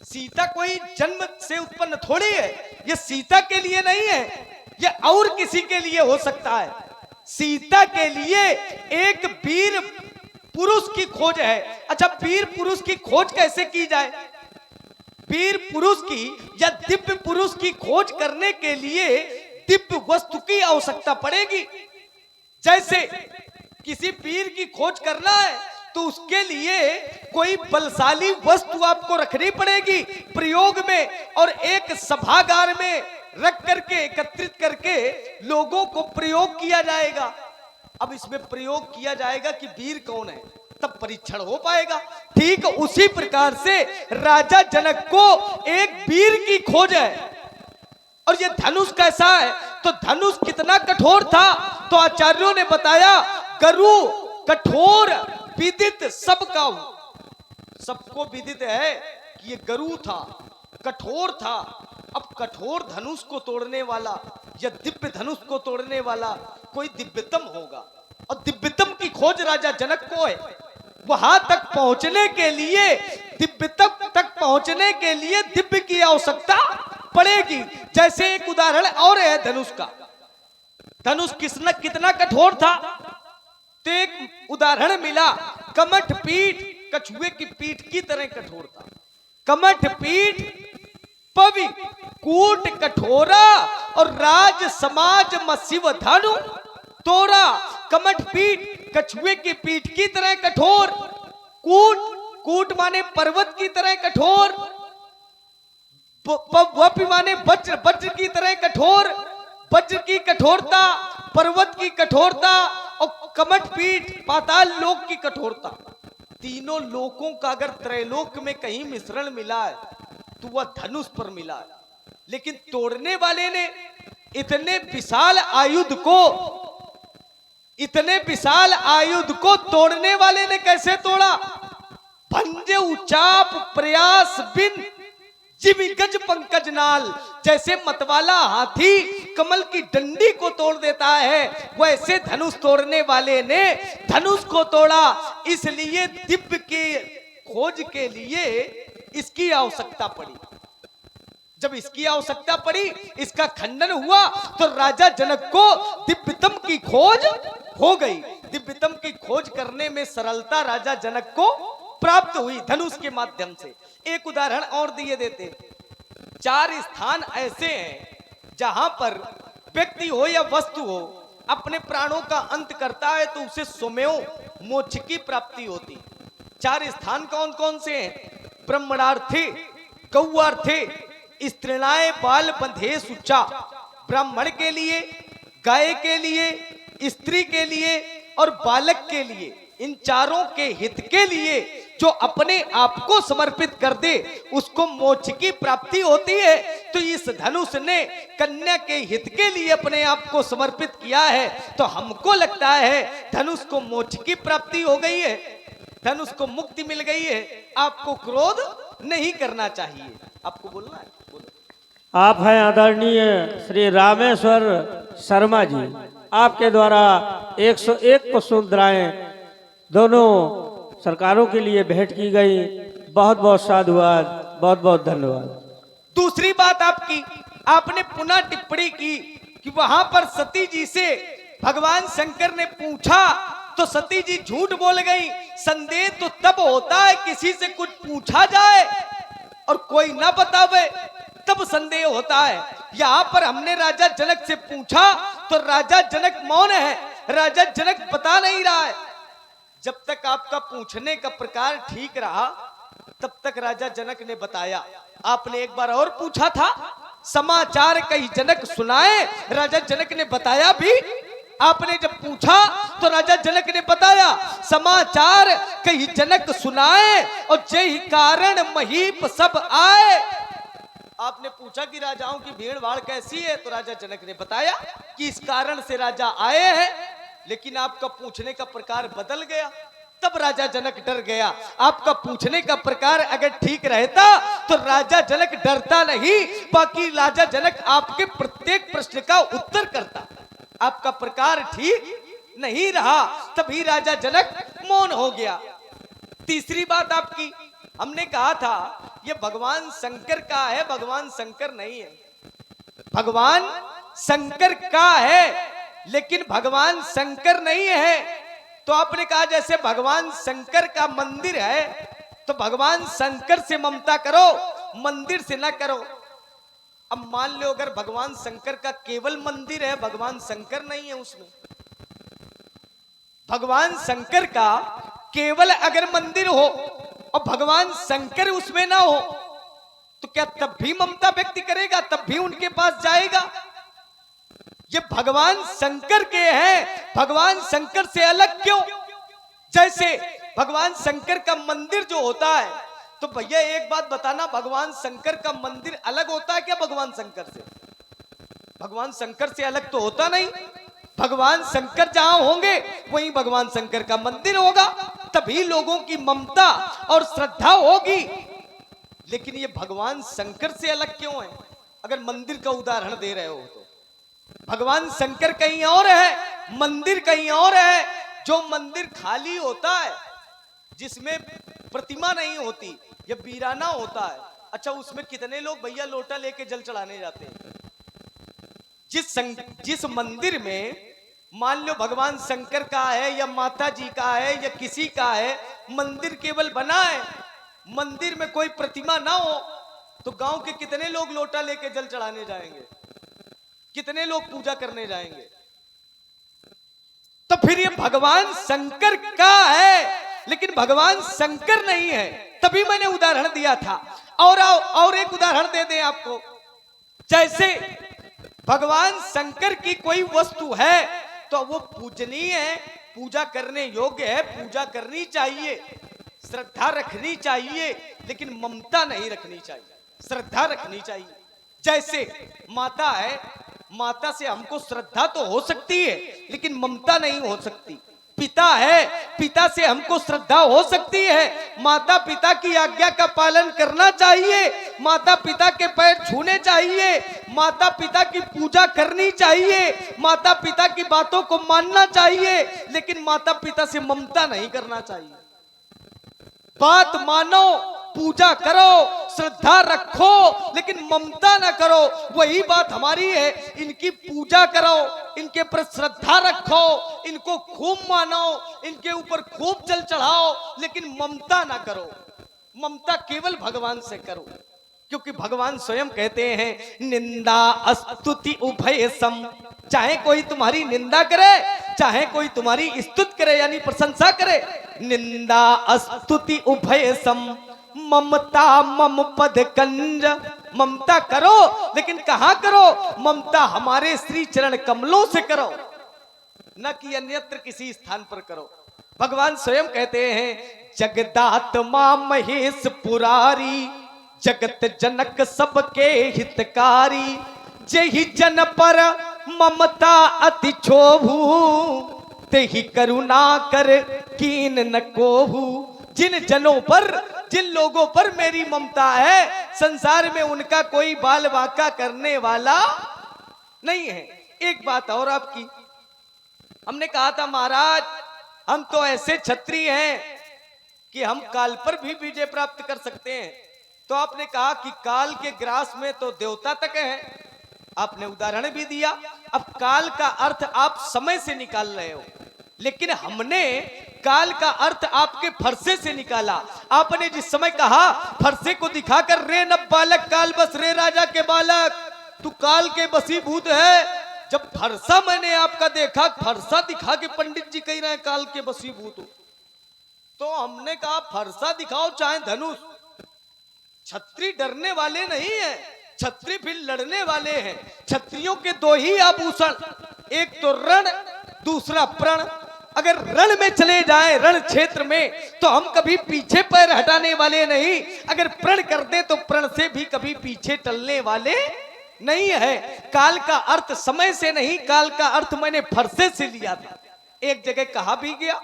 सीता कोई जन्म से उत्पन्न थोड़ी है, ये सीता के लिए नहीं है, ये और किसी के लिए हो सकता है। सीता के लिए एक वीर पुरुष की खोज है। अच्छा, वीर पुरुष की खोज कैसे की जाए? वीर पुरुष की या दिव्य पुरुष की खोज करने के लिए दिव्य वस्तु की आवश्यकता पड़ेगी। जैसे किसी वीर की खोज करना है तो उसके लिए कोई बलशाली वस्तु आपको रखनी पड़ेगी प्रयोग में, और एक सभागार में रख करके एकत्रित करके लोगों को प्रयोग किया जाएगा। अब इसमें प्रयोग किया जाएगा कि वीर कौन है, तब परीक्षण हो पाएगा। ठीक उसी प्रकार से राजा जनक को एक वीर की खोज है। और ये धनुष कैसा है? तो धनुष कितना कठोर था, तो आचार्यों ने बताया गरु कठोर विदित सबका, सबको विदित है कि ये गरु था, कठोर था। अब कठोर धनुष को तोड़ने वाला या दिव्य धनुष को तोड़ने वाला कोई दिव्यतम होगा, और दिव्यतम की खोज राजा जनक को है। वहां तक पहुंचने के लिए, दिव्यतम तक पहुंचने के लिए दिव्य की आवश्यकता पड़ेगी। जैसे एक उदाहरण और है धनुष का। धनुष कितना कठोर था, तो एक उदाहरण मिला, कमठ पीठ कछुए की पीठ की तरह कठोर था। कमठ पीठ पवि कूट कठोरा और राज समाज मसिव धनु तोरा। कमठ पीठ कछुए की पीठ की तरह कठोर, कूट माने पर्वत की तरह कठोर, वपि माने वज्र की तरह कठोर, वज्र की कठोरता, पर्वत की कठोरता, और कमठ पीठ पाताल लोक की कठोरता। तीनों लोकों का अगर त्रैलोक में कहीं मिश्रण मिला है तो वह धनुष पर मिला है। लेकिन तोड़ने वाले ने इतने विशाल आयुध को तोड़ने वाले ने कैसे तोड़ा? भंजे उचाप प्रयास बिन जिबि गज पंकज नाल। जैसे मतवाला हाथी कमल की डंडी को तोड़ देता है, वैसे धनुष तोड़ने वाले ने धनुष को तोड़ा। इसलिए दिव्य की खोज के लिए इसकी आवश्यकता पड़ी। जब इसकी आवश्यकता पड़ी, इसका खंडन हुआ, तो राजा जनक को दिव्यतम की खोज हो गई। दिव्यतम की खोज करने में सरलता राजा जनक को प्राप्त हुई धनुष के माध्यम से। एक उदाहरण और दिए देते। 4 स्थान ऐसे हैं जहां पर व्यक्ति हो या वस्तु हो अपने प्राणों का अंत करता है तो उसे स्वमेव मोक्ष की प्राप्ति होती। 4 स्थान कौन कौन से हैं? ब्रह्मणार्थे, गौआर्थे, स्त्रीणाय बाल बंधे सुचा। ब्राह्मण के लिए, गाय के लिए, स्त्री के लिए और बालक के लिए, इन चारों के हित के लिए जो अपने आप को समर्पित कर दे उसको मोक्ष की प्राप्ति होती है। तो इस धनुष ने कन्या के हित के लिए अपने आप को समर्पित किया है, तो हमको लगता है धनुष को मोक्ष की प्राप्ति हो गई है, धनुष को मुक्ति मिल गई है। आपको क्रोध नहीं करना चाहिए। आपको बोलना है, बोलो। आप हैं आदरणीय श्री रामेश्वर शर्मा जी, आपके द्वारा 101 पुष्प मुद्राएं दोनों सरकारों के लिए भेंट की गई। बहुत बहुत साधुवाद, बहुत बहुत धन्यवाद। दूसरी बात आपकी, आपने पुनः टिप्पणी की कि वहां पर सती जी से भगवान शंकर ने पूछा तो सती जी झूठ बोल गई। संदेह तो तब होता है किसी से कुछ पूछा जाए और कोई ना बतावे, तब संदेह होता है। यहाँ पर हमने राजा जनक से पूछा तो राजा जनक मौन है, राजा जनक बता नहीं रहा है। जब तक आपका पूछने का प्रकार ठीक रहा तब तक राजा जनक ने बताया। आपने एक बार और पूछा था, समाचार कई जनक सुनाए, राजा जनक ने बताया भी। आपने जब पूछा तो राजा जनक ने बताया, समाचार कई जनक सुनाए और जय कारण महीप सब आए। आपने पूछा कि राजाओं की भीड़ भाड़ कैसी है, तो राजा जनक ने बताया कि इस कारण से राजा आए हैं। लेकिन आपका पूछने का प्रकार बदल गया, तब राजा जनक डर गया। आपका पूछने का प्रकार अगर ठीक रहता तो राजा जनक डरता नहीं, बाकी राजा जनक आपके प्रत्येक प्रश्न का उत्तर करता। आपका प्रकार ठीक नहीं रहा, तभी राजा जनक मौन हो गया। तीसरी बात आपकी, हमने कहा था ये भगवान शंकर का है, भगवान शंकर नहीं है। भगवान शंकर का है लेकिन भगवान शंकर नहीं है। तो आपने कहा जैसे भगवान शंकर का मंदिर है तो भगवान शंकर से ममता करो, मंदिर से ना करो। अब मान लो अगर भगवान शंकर का केवल मंदिर है, भगवान शंकर नहीं है उसमें, भगवान शंकर का केवल अगर मंदिर हो और भगवान शंकर उसमें ना हो तो क्या तब भी ममता व्यक्त करेगा, तब भी उनके पास जाएगा? ये भगवान शंकर के हैं, भगवान शंकर से अलग क्यों? जैसे भगवान शंकर का मंदिर जो होता है, तो भैया एक बात बताना, भगवान शंकर का मंदिर अलग होता है क्या भगवान शंकर से? भगवान शंकर से अलग तो होता नहीं। भगवान शंकर जहां होंगे वहीं भगवान शंकर का मंदिर होगा, तभी लोगों की ममता और श्रद्धा होगी। लेकिन ये भगवान शंकर से अलग क्यों है? अगर मंदिर का उदाहरण दे रहे हो तो भगवान शंकर कहीं और है, मंदिर कहीं और है। जो मंदिर खाली होता है, जिसमें प्रतिमा नहीं होती, ये वीराना होता है, अच्छा उसमें कितने लोग भैया लोटा लेके जल चढ़ाने जाते हैं? जिस मंदिर में मान लो भगवान शंकर का है या माता जी का है या किसी का है, मंदिर केवल बना है, मंदिर में कोई प्रतिमा ना हो, तो गांव के कितने लोग लोटा लेके जल चढ़ाने जाएंगे, कितने लोग पूजा करने जाएंगे? तो फिर ये भगवान शंकर का है लेकिन भगवान शंकर नहीं है, तभी मैंने उदाहरण दिया था। और एक उदाहरण दे दें आपको, जैसे भगवान शंकर की कोई वस्तु है तो वो पूजनीय है, पूजा करने योग्य है, पूजा करनी चाहिए, श्रद्धा रखनी चाहिए, लेकिन ममता नहीं रखनी चाहिए, श्रद्धा रखनी चाहिए। जैसे माता है, माता से हमको श्रद्धा तो हो सकती है लेकिन ममता नहीं हो सकती। पिता है, पिता से हमको श्रद्धा हो सकती है, माता पिता की आज्ञा का पालन करना चाहिए, माता पिता के पैर छूने चाहिए, माता पिता की पूजा करनी चाहिए, माता पिता की बातों को मानना चाहिए, लेकिन माता पिता से ममता नहीं करना चाहिए। बात मानो, पूजा करो, श्रद्धा रखो लेकिन ममता ना करो। वही बात हमारी है, इनकी पूजा करो, इनके पर श्रद्धा रखो, इनको खूब मानो, इनके ऊपर खूब जल चढ़ाओ, लेकिन ममता ना करो। ममता केवल भगवान से करो, क्योंकि भगवान स्वयं कहते हैं निंदा स्तुति उभय सम। चाहे कोई तुम्हारी निंदा करे, चाहे कोई तुम्हारी स्तुति करे यानी प्रशंसा करे, निंदा स्तुति उभय सम। ममता मम पद कंज। ममता करो लेकिन कहां करो? ममता हमारे श्री चरण कमलों से करो, न कि अन्यत्र किसी स्थान पर करो। भगवान स्वयं कहते हैं जगदात्मा महेश पुरारी, जगत जनक सबके हितकारी। जेहि जन पर ममता अति क्षोभू, तेहि करुणा कर कीन न कोहू। जिन जनों पर, जिन लोगों पर मेरी ममता है, संसार में उनका कोई बाल वाका करने वाला नहीं है। एक बात और आपकी, हमने कहा था महाराज हम तो ऐसे क्षत्रिय हैं कि हम काल पर भी विजय प्राप्त कर सकते हैं। तो आपने कहा कि काल के ग्रास में तो देवता तक है, आपने उदाहरण भी दिया। अब काल का अर्थ आप समय से निकाल रहे हो, लेकिन हमने काल का अर्थ आपके फरसे से निकाला। आपने जिस समय कहा फरसे को दिखाकर, रे न बालक काल बस रे राजा के बालक, तू काल के बसीभूत है। जब फरसा मैंने आपका देखा, फरसा दिखा के पंडित जी कह रहे हैं काल के बसीभूत हो, तो हमने कहा फरसा दिखाओ चाहे धनुष। छत्री डरने वाले नहीं है, छत्री फिर लड़ने वाले हैं। छत्रियों के दो ही आभूषण, एक तो रण, दूसरा प्रण। अगर रण में चले जाएं, रण क्षेत्र में, तो हम कभी पीछे पैर हटाने वाले नहीं। अगर प्रण कर दे तो प्रण से भी कभी पीछे टलने वाले नहीं है। काल का अर्थ समय से नहीं, काल का अर्थ मैंने फरसे से लिया था। एक जगह कहा भी गया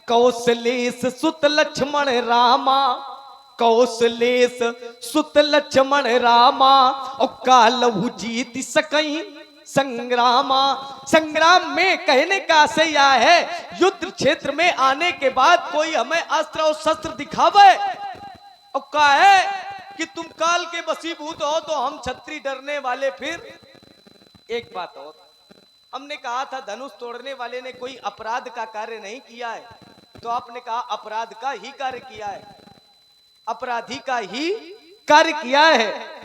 कौशलेश सुत लक्ष्मण रामा, कौशलेश सुत लक्ष्मण रामा, और कालहु जीत सकई संग्रामा। संग्राम में कहने का आशय यह है, युद्ध क्षेत्र में आने के बाद कोई हमें अस्त्र और शस्त्र दिखावे और कहा है कि तुम काल के बसीभूत हो, तो हम छत्री डरने वाले। फिर एक बात और, हमने कहा था धनुष तोड़ने वाले ने कोई अपराध का कार्य नहीं किया है, तो आपने कहा अपराध का ही कार्य किया है, अपराधी का ही कार्य किया है।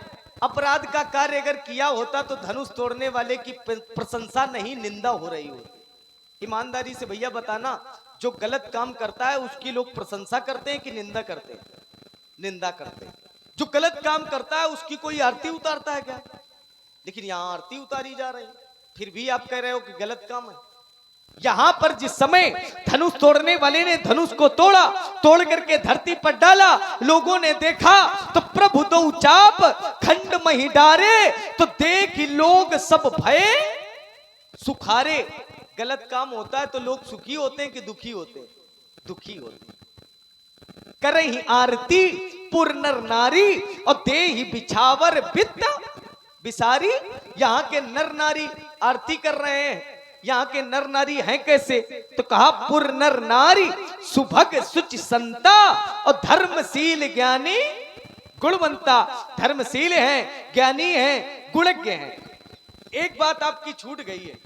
अपराध का कार्य अगर किया होता तो धनुष तोड़ने वाले की प्रशंसा नहीं, निंदा हो रही होती। ईमानदारी से भैया बताना, जो गलत काम करता है उसकी लोग प्रशंसा करते हैं कि निंदा करते हैं? निंदा करते हैं। जो गलत काम करता है उसकी कोई आरती उतारता है क्या? लेकिन यहां आरती उतारी जा रही, फिर भी आप कह रहे हो कि गलत काम है। यहां पर जिस समय धनुष तोड़ने वाले ने धनुष को तोड़ा, तोड़ करके धरती पर डाला, लोगों ने देखा तो प्रभु दो चाप खंड मही डारे, तो देख लोग सब भय सुखारे। गलत काम होता है तो लोग सुखी होते हैं कि दुखी होते हैं? दुखी होते हैं। करही आरती पुरनर नारी, और देहि बिछावर बित्त बिसारी। यहाँ के नर नारी आरती कर रहे हैं। यहाँ के नर नारी हैं कैसे? तो कहा पुर नर नारी सुभग सुच संता, और धर्मशील ज्ञानी गुणवंता। धर्मशील हैं, ज्ञानी हैं, गुणज्ञ हैं। एक बात आपकी छूट गई है।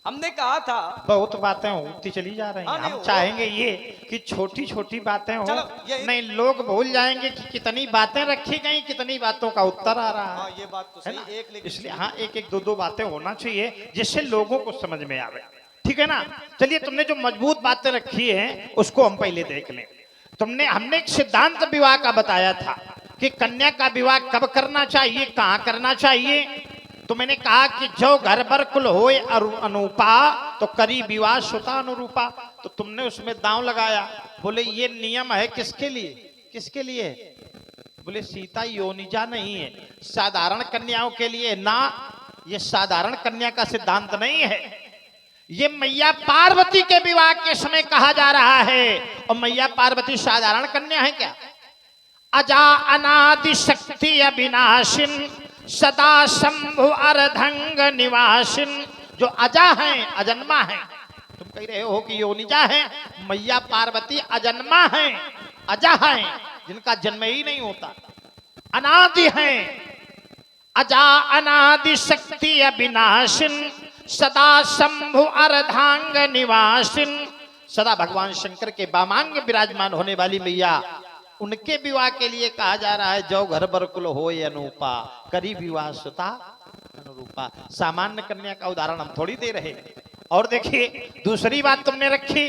हमने कहा था बहुत बातें होती चली जा रही हैं। हम चाहेंगे ये कि छोटी छोटी बातें हो, नहीं लोग भूल जाएंगे कि कितनी बातें रखी गई, कितनी बातों का उत्तर आ रहा है। ये बात तो सही, इसलिए हाँ एक एक दो दो बातें होना चाहिए जिससे लोगों को समझ में आवे। ठीक है ना? चलिए, तुमने जो मजबूत बातें रखी हैं उसको हम पहले देख लें। हमने एक सिद्धांत विवाह का बताया था कि कन्या का विवाह कब करना चाहिए, कहाँ करना चाहिए। तो मैंने कहा कि जो घर बर कुल होए अनुपा, तो करी विवाह सुता अनुरूपा। तो तुमने उसमें दांव लगाया, बोले ये नियम है किसके लिए? किसके लिए? बोले सीता योनिजा नहीं है, साधारण कन्याओं के लिए ना। ये साधारण कन्या का सिद्धांत नहीं है, ये मैया पार्वती के विवाह के समय कहा जा रहा है। और मैया पार्वती साधारण कन्या है क्या? अजा अनादि शक्ति अविनाशिन, सदा शंभु अर्धंग निवासिन। जो अजा हैं, अजन्मा हैं। तुम कह रहे हो कि योनिजा है, मैया पार्वती अजन्मा हैं, अजा हैं, जिनका जन्म ही नहीं होता। अनादि हैं, अजा अनादि शक्ति अविनाशिन, सदा शंभु अर्धांग निवासिन। सदा भगवान शंकर के वामांग विराजमान होने वाली मैया, उनके विवाह के लिए कहा जा रहा है जो घर बरकुल हो अनूपा, करी विवाह सुता अनुरूपा। सामान्य कन्या का उदाहरण हम थोड़ी दे रहे। और देखिए दूसरी बात तुमने रखी,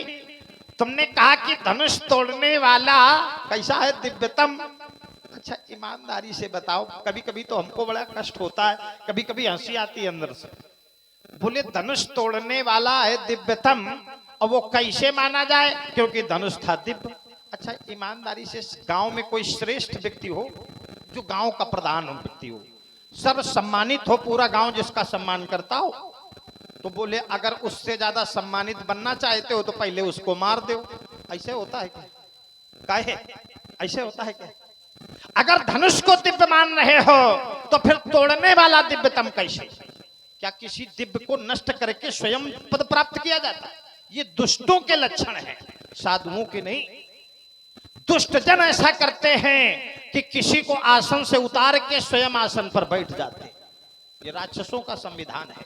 तुमने कहा कि धनुष तोड़ने वाला कैसा है, दिव्यतम। अच्छा ईमानदारी से बताओ, कभी कभी तो हमको बड़ा कष्ट होता है, कभी कभी हंसी आती है अंदर से। बोले धनुष तोड़ने वाला है दिव्यतम, और वो कैसे माना जाए, क्योंकि धनुष था दिव्य। अच्छा ईमानदारी से गांव में कोई श्रेष्ठ व्यक्ति हो, जो गांव का प्रधान व्यक्ति हो, सर्व सम्मानित हो, पूरा गांव जिसका सम्मान करता हो, तो बोले अगर उससे ज्यादा सम्मानित बनना चाहते हो तो पहले उसको मार दो। ऐसे होता है क्या? काहे ऐसे होता है क्या? अगर धनुष को दिव्य मान रहे हो तो फिर तोड़ने वाला दिव्यतम कैसे? क्या किसी दिव्य को नष्ट करके स्वयं पद प्राप्त किया जाता है? ये दुष्टों के लक्षण है, साधुओं के नहीं। दुष्ट जन ऐसा करते हैं कि किसी को आसन से उतार के स्वयं आसन पर बैठ जाते हैं। ये राक्षसों का संविधान है,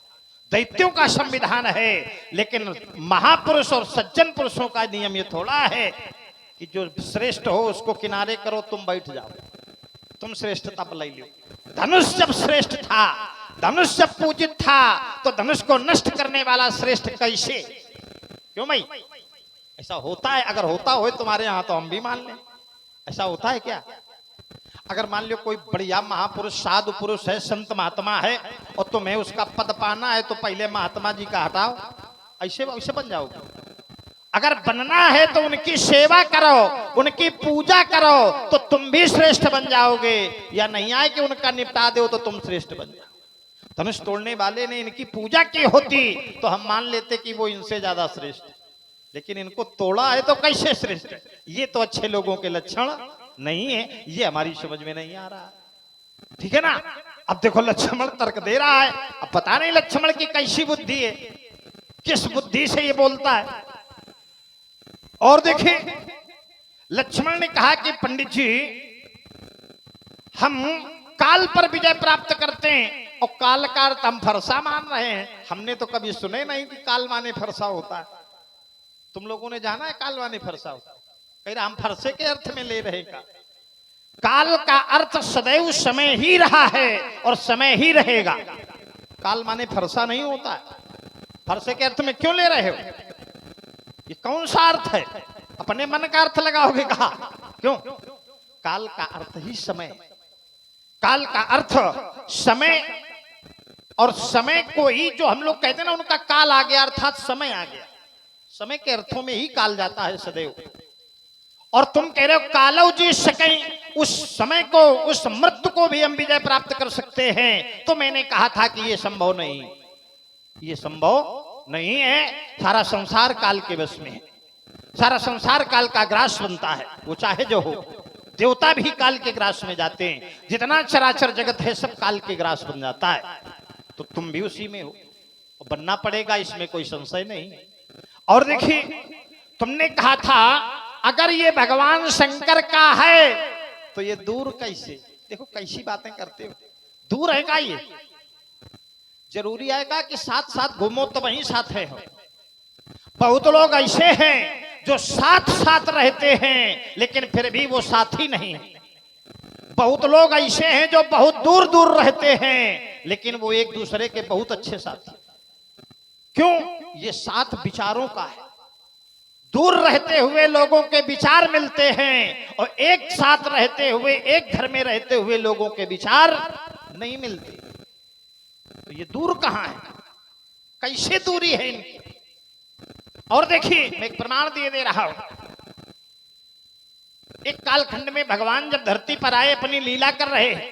दैत्यों का संविधान है। लेकिन महापुरुष और सज्जन पुरुषों का नियम ये थोड़ा है कि जो श्रेष्ठ हो उसको किनारे करो, तुम बैठ जाओ, तुम श्रेष्ठता पर ले लो। धनुष जब श्रेष्ठ था, धनुष जब पूजित था, तो धनुष को नष्ट करने वाला श्रेष्ठ कैसे? क्यों भाई ऐसा होता है? अगर होता हो तुम्हारे यहाँ तो हम भी मान लें। ऐसा होता है क्या? अगर मान लो कोई बढ़िया महापुरुष साधु पुरुष है, संत महात्मा है, और तुम्हें उसका पद पाना है तो पहले महात्मा जी का हटाओ, ऐसे वैसे बन जाओगे। अगर बनना है तो उनकी सेवा करो, उनकी पूजा करो, तो तुम भी श्रेष्ठ बन जाओगे। या नहीं आए कि उनका निपटा दो तो तुम श्रेष्ठ बन जाओ। धनुष तोड़ने वाले ने इनकी पूजा की होती तो हम मान लेते कि वो इनसे ज्यादा श्रेष्ठ, लेकिन इनको तोड़ा है तो कैसे श्रेष्ठ? ये तो अच्छे लोगों के लक्षण नहीं है, ये हमारी समझ में नहीं आ रहा। ठीक है ना? अब देखो लक्ष्मण तर्क दे रहा है, अब पता नहीं लक्ष्मण की कैसी बुद्धि है, किस बुद्धि से ये बोलता है। और देखिए लक्ष्मण ने कहा कि पंडित जी हम काल पर विजय प्राप्त करते हैं, और काल का अर्थ हम फरसा मान रहे हैं। हमने तो कभी सुने नहीं कि काल माने फरसा होता है। तुम लोगों ने जाना है काल माने फरसा होता है? कह रहा हम फरसे के अर्थ में ले रहे का। काल का अर्थ सदैव समय ही रहा है और समय ही रहेगा। काल माने फरसा नहीं होता है। फरसे के अर्थ में क्यों ले रहे हो? ये कौन सा अर्थ है? अपने मन का अर्थ लगाओगे कहा? क्यों? काल का अर्थ ही समय, काल का अर्थ समय, और समय को ही जो हम लोग कहते हैं ना, उनका काल आ गया अर्थात समय आ गया। समय के अर्थों में ही काल जाता है सदैव। और तुम कह रहे हो कालव जी सकें, उस समय को, उस मृत्यु को भी हम विजय प्राप्त कर सकते हैं। तो मैंने कहा था कि ये संभव नहीं, ये संभव नहीं है। सारा संसार काल के वश में है, सारा संसार काल का ग्रास बनता है, वो चाहे जो हो। देवता भी काल के ग्रास में जाते हैं, जितना चराचर जगत है सब काल के ग्रास बन जाता है। तो तुम भी उसी में हो, बनना पड़ेगा, इसमें कोई संशय नहीं। और देखिए तुमने कहा था अगर ये भगवान शंकर का है तो ये दूर कैसे? देखो कैसी बातें करते हो, दूर है का? ये जरूरी आएगा कि साथ साथ घूमो तो वहीं साथ है। बहुत लोग ऐसे हैं जो साथ साथ रहते हैं लेकिन फिर भी वो साथी नहीं है। बहुत लोग ऐसे हैं जो बहुत दूर दूर रहते हैं लेकिन वो एक दूसरे के बहुत अच्छे साथी। क्यों? ये साथ विचारों का है। दूर रहते हुए लोगों के विचार मिलते हैं और एक साथ रहते हुए, एक घर में रहते हुए लोगों के विचार नहीं मिलते। तो ये दूर कहां है? कैसे दूरी है इनकी? और देखिए मैं एक प्रमाण दे रहा हूं। एक कालखंड में भगवान जब धरती पर आए, अपनी लीला कर रहे हैं,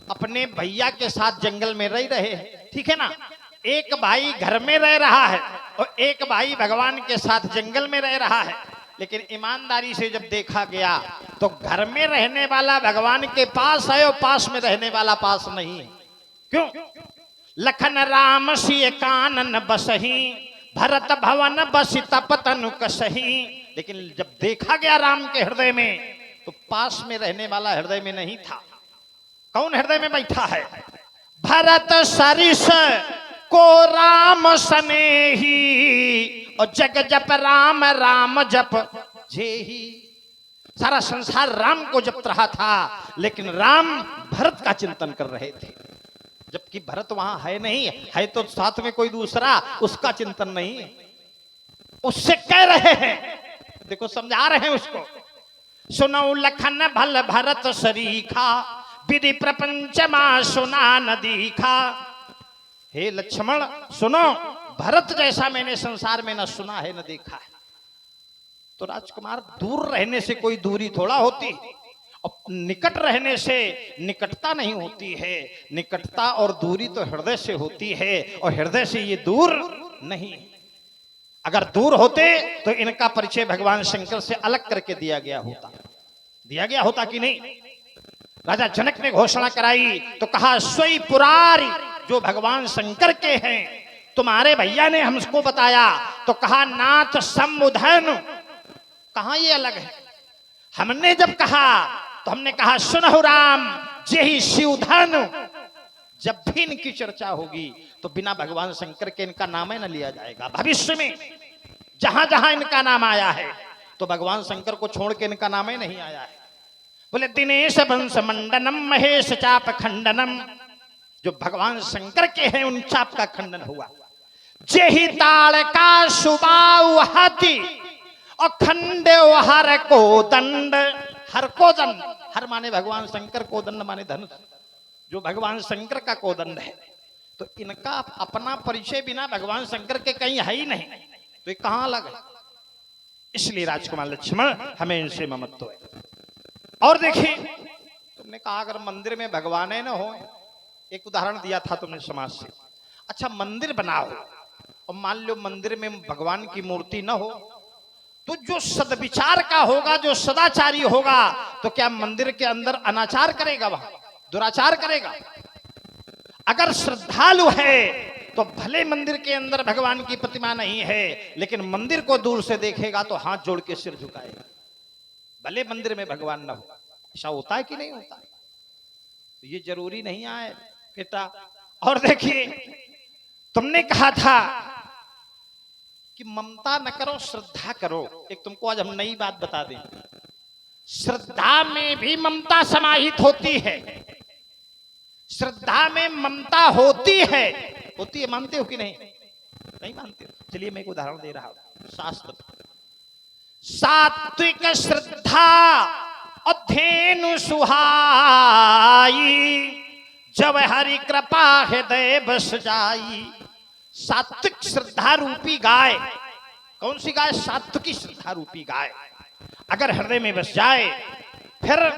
अपने भैया के साथ जंगल में रह रहे हैं, ठीक है ना? एक भाई घर में रह रहा है और एक भाई भगवान के साथ जंगल में रह रहा है। लेकिन ईमानदारी से जब देखा गया तो घर में रहने वाला भगवान के पास है और पास में रहने वाला पास नहीं है। क्यों? लखन राम सिय कानन बसही, भरत भवन बसी तपतनु कसही। लेकिन जब देखा गया राम के हृदय में तो पास में रहने वाला हृदय में नहीं था, कौन हृदय में बैठा है? भरत सरिस को राम सनेही, और जग जप राम राम जप जेही। सारा संसार राम को जप रहा था, लेकिन राम भरत का चिंतन कर रहे थे, जबकि भरत वहां है नहीं, है तो साथ में कोई दूसरा, उसका चिंतन नहीं है। उससे कह रहे हैं, देखो समझा रहे हैं उसको, सुनो लखन भल भरत सरीखा, विधि प्रपंच मां सुना न दीखा। हे लक्ष्मण सुनो, भरत जैसा मैंने संसार में न सुना है न देखा है। तो राजकुमार, दूर रहने से कोई दूरी थोड़ा होती, और निकट रहने से निकटता नहीं होती है। निकटता और दूरी तो हृदय से होती है, और हृदय से ये दूर नहीं। अगर दूर होते तो इनका परिचय भगवान शंकर से अलग करके दिया गया होता कि नहीं? राजा जनक ने घोषणा कराई तो कहा, सोई पुरारी जो भगवान शंकर के हैं, तुम्हारे भैया ने हमको बताया। तो कहा, नाथ समुधन, कहां ये अलग है? हमने जब कहा तो हमने कहा, सुनहु राम जेहि शिवधन। जब भी इनकी चर्चा होगी तो बिना भगवान शंकर के इनका नाम ही न लिया जाएगा। भविष्य में जहां जहां इनका नाम आया है तो भगवान शंकर को छोड़ के इनका नाम ही नहीं आया है। बोले, दिनेश वंश मंडनम महेश चाप खंडनम, जो भगवान शंकर के हैं उन चाप का खंडन हुआ। जेहि ताड़ का सुबाऊ हाथी, और खंडे हर को दंड। हर को दंड, हर माने भगवान शंकर, को दंड माने धनुष, जो भगवान शंकर का कोदंड है। तो इनका अपना परिचय बिना भगवान शंकर के कहीं है ही नहीं, तो ये कहां अलग है? इसलिए राजकुमार लक्ष्मण, हमें इनसे ममत्व है। और देखिए, तुमने कहा अगर मंदिर में भगवान न हो, एक उदाहरण दिया था तुमने समाज से। अच्छा, मंदिर बनाओ और मान लो मंदिर में भगवान की मूर्ति न हो, तो जो सदविचार का होगा, जो सदाचारी होगा, तो क्या मंदिर के अंदर अनाचार करेगा, वहां दुराचार करेगा? अगर श्रद्धालु है तो भले मंदिर के अंदर भगवान की प्रतिमा नहीं है, लेकिन मंदिर को दूर से देखेगा तो हाथ जोड़ के सिर झुकाएगा, भले मंदिर में भगवान न हो। ऐसा होता है कि नहीं होता? तो ये जरूरी नहीं है बेटा। और देखिए, तुमने कहा था कि ममता न करो, श्रद्धा करो। एक तुमको आज हम नई बात बता दें, श्रद्धा में भी ममता समाहित होती है। श्रद्धा में ममता होती है, मानते हो कि नहीं? नहीं मानते हो? चलिए मैं एक उदाहरण दे रहा हूं शास्त्र। सात्विक श्रद्धा अध्ययन सुहाई, जब हरि कृपा हृदय बस जाई। सात्विक श्रद्धा रूपी गाय, कौन सी गाय? सात्विकी श्रद्धा रूपी गाय अगर हृदय में बस जाए, फिर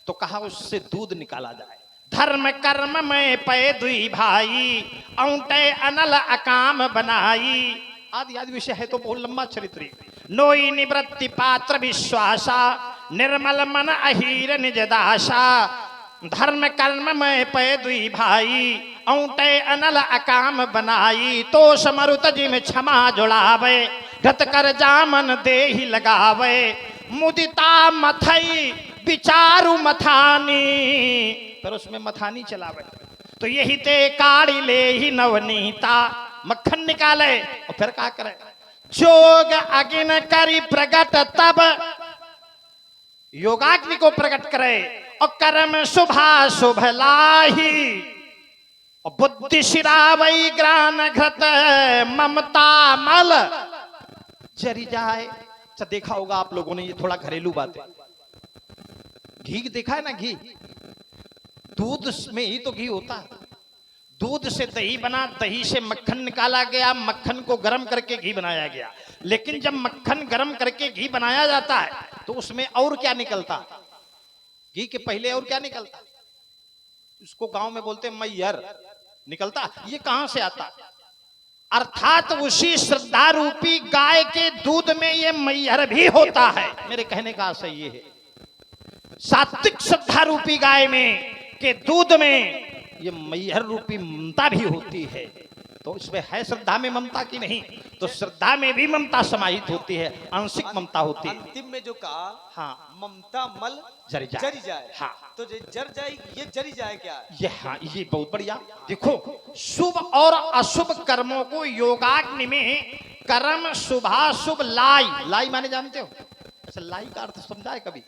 तो कहा उससे दूध निकाला जाए। धर्म कर्म में पै दुई भाई, औंटे अनल अकाम बनाई। आदि आदि विषय है तो बहुत लंबा चरित्र। नोई निवृत्ति पात्र विश्वासा, निर्मल मन अहीर निज दासा। धर्म कर्म में पै दुई भाई, औंटे अनल अकाम बनाई। तो समरुत जिम क्षमा जुड़ावे, घत कर जामन देहि लगावे। मुदिता मथई विचारु मथानी, पर उसमें मथानी चलावे। तो यही ते काढ़ी ले ही नवनीता, मक्खन निकाले और फिर क्या करे? जोग अगिन करी प्रगट, तब योगाग्नि को प्रकट करे। और कर्म शुभा शुभ लाही, और बुद्धि शिरावई ग्रान घृत, ममता मल जरी जाए। अच्छा, देखा होगा आप लोगों ने, ये थोड़ा घरेलू बात है। घी देखा है ना? घी दूध में ही तो घी होता है। दूध से दही बना, दही से मक्खन निकाला गया, मक्खन को गर्म करके घी बनाया गया। लेकिन जब मक्खन गर्म करके घी बनाया जाता है तो उसमें और क्या निकलता? घी के पहले और क्या निकलता? उसको गांव में बोलते मैयर निकलता। ये कहां से आता? अर्थात उसी श्रद्धा रूपी गाय के दूध में ये मैयर भी होता है। मेरे कहने का आशय ये है, सात्विक श्रद्धा रूपी गाय में के दूध में ये मैहर रूपी ममता भी होती है। तो इसमें है श्रद्धा में ममता की नहीं? तो श्रद्धा में भी ममता समाहित होती है, आंशिक ममता होती है। अंतिम में जो कहा, हाँ, ममता मल जरी जाए। हाँ, तो जो जर जाएगी, ये जरी जाए क्या है? ये हाँ, ये बहुत बढ़िया। देखो, शुभ और अशुभ कर्मों को योगाग्नि में कर्म शुभाशुभ लाई माने जानते हो? अच्छा, लाई का अर्थ समझा है कभी?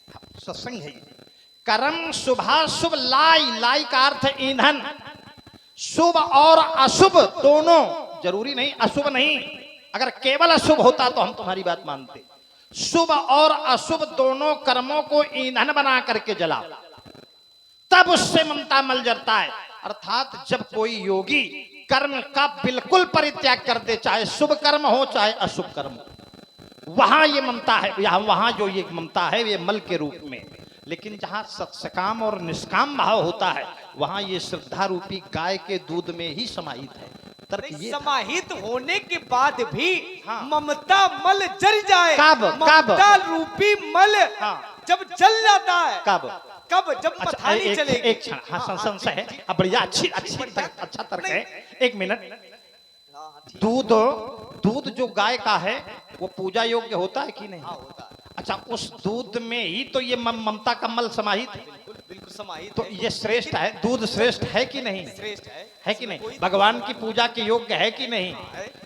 हाँ, सत्संग है ये। कर्म शुभाशुभ लाई का अर्थ ईंधन। शुभ और अशुभ दोनों, जरूरी नहीं अशुभ नहीं, अगर केवल अशुभ होता तो हम तुम्हारी बात मानते। शुभ और अशुभ दोनों कर्मों को ईंधन बना करके जला, तब उससे ममता मल जलता है। अर्थात जब कोई योगी कर्म का बिल्कुल परित्याग कर दे, चाहे शुभ कर्म हो चाहे अशुभ कर्म हो, वहां ये ममता है, वहां जो ये ममता है ये मल के रूप में। लेकिन जहां सत्सकाम और निष्काम भाव होता है, वहां ये श्रद्धा रूपी गाय के दूध में ही समाहित है। तर्क ये समाहित होने के बाद भी हाँ, ममता मल जल जाए। कब ममता रूपी मल हाँ, जब जल जाता है, कब जब अच्छा, मथानी चलेगी। एक क्षण, हाँ, संशय है। अब बढ़िया, अच्छा तर्क है। एक मिनट, दूध जो गाय का है वो पूजा योग्य होता है कि नहीं? होता है। अच्छा, उस दूध में ही तो ये ममता का मल समाहित है। बिल्कुल समाहित तो ये श्रेष्ठ है, दूध श्रेष्ठ है कि नहीं? श्रेष्ठ है कि नहीं? भगवान की पूजा के योग्य है कि नहीं?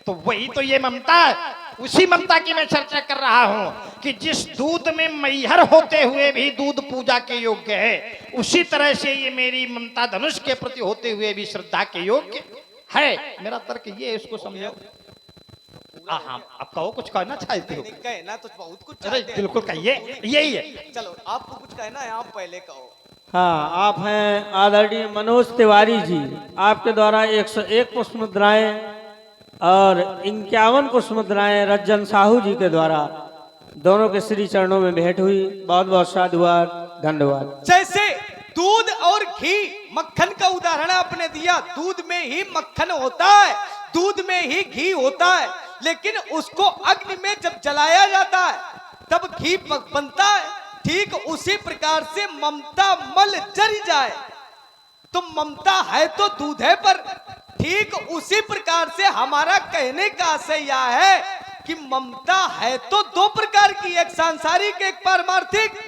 तो वही तो ये ममता है। उसी ममता की मैं चर्चा कर रहा हूं कि जिस दूध में मैहर होते हुए भी दूध पूजा के योग्य है, उसी तरह से ये मेरी ममता धनुष के प्रति होते हुए भी श्रद्धा के योग्य है। मेरा तर्क ये है, इसको समझो। हाँ, आप कहो, कुछ कहना चाहते हो? कहना तो बहुत कुछ अरे चाहते हैं। बिल्कुल कहिए, यही है। चलो, आपको कुछ कहना है, आप पहले कहो। हाँ, आप हैं आदरणीय मनोज तिवारी जी। आपके द्वारा 101 पुष्प मुद्राएं और 51 पुष्प मुद्राएं रज्जन साहू जी के द्वारा दोनों के श्री चरणों में भेंट हुई। बहुत बहुत साधुवाद, धन्यवाद। जैसे दूध और घी, मक्खन का उदाहरण आपने दिया। दूध में ही मक्खन होता है, दूध में ही घी होता है, लेकिन उसको अग्नि में जब जलाया जाता है तब घी बनता है। ठीक उसी प्रकार से ममता मल जल जाए तो ममता है तो दूध है, पर ठीक उसी प्रकार से हमारा कहने का आशय यह है कि ममता है तो दो प्रकार की, एक सांसारिक एक पारमार्थिक।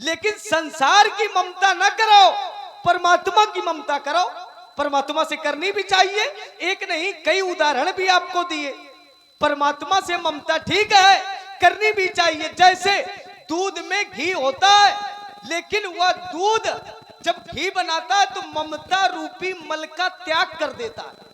लेकिन संसार की ममता न करो, परमात्मा की ममता करो। परमात्मा से करनी भी चाहिए, एक नहीं कई उदाहरण भी आपको दिए। परमात्मा से ममता ठीक है, करनी भी चाहिए। जैसे दूध में घी होता है, लेकिन वह दूध जब घी बनाता है तो ममता रूपी मल का त्याग कर देता है।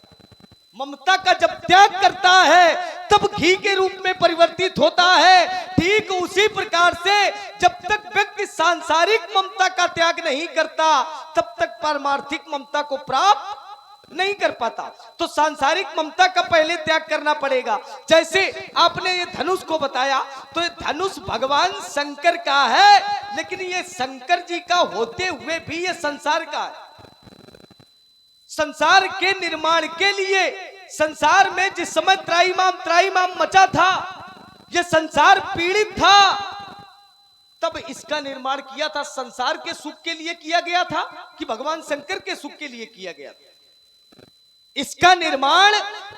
ममता का जब त्याग करता है तब घी के रूप में परिवर्तित होता है। ठीक उसी प्रकार से जब तक व्यक्ति सांसारिक ममता का त्याग नहीं करता तब तक पारमार्थिक ममता को प्राप्त नहीं कर पाता। तो सांसारिक ममता का पहले त्याग करना पड़ेगा। जैसे आपने ये धनुष को बताया, तो ये धनुष भगवान शंकर का है, लेकिन ये शंकर जी का होते हुए भी ये संसार का है। संसार के निर्माण के लिए, संसार में जिस समय त्राईमाम मचा था, यह संसार पीड़ित था, तब इसका निर्माण किया था। संसार के सुख के लिए किया गया था कि भगवान शंकर के सुख के लिए किया गया था? इसका निर्माण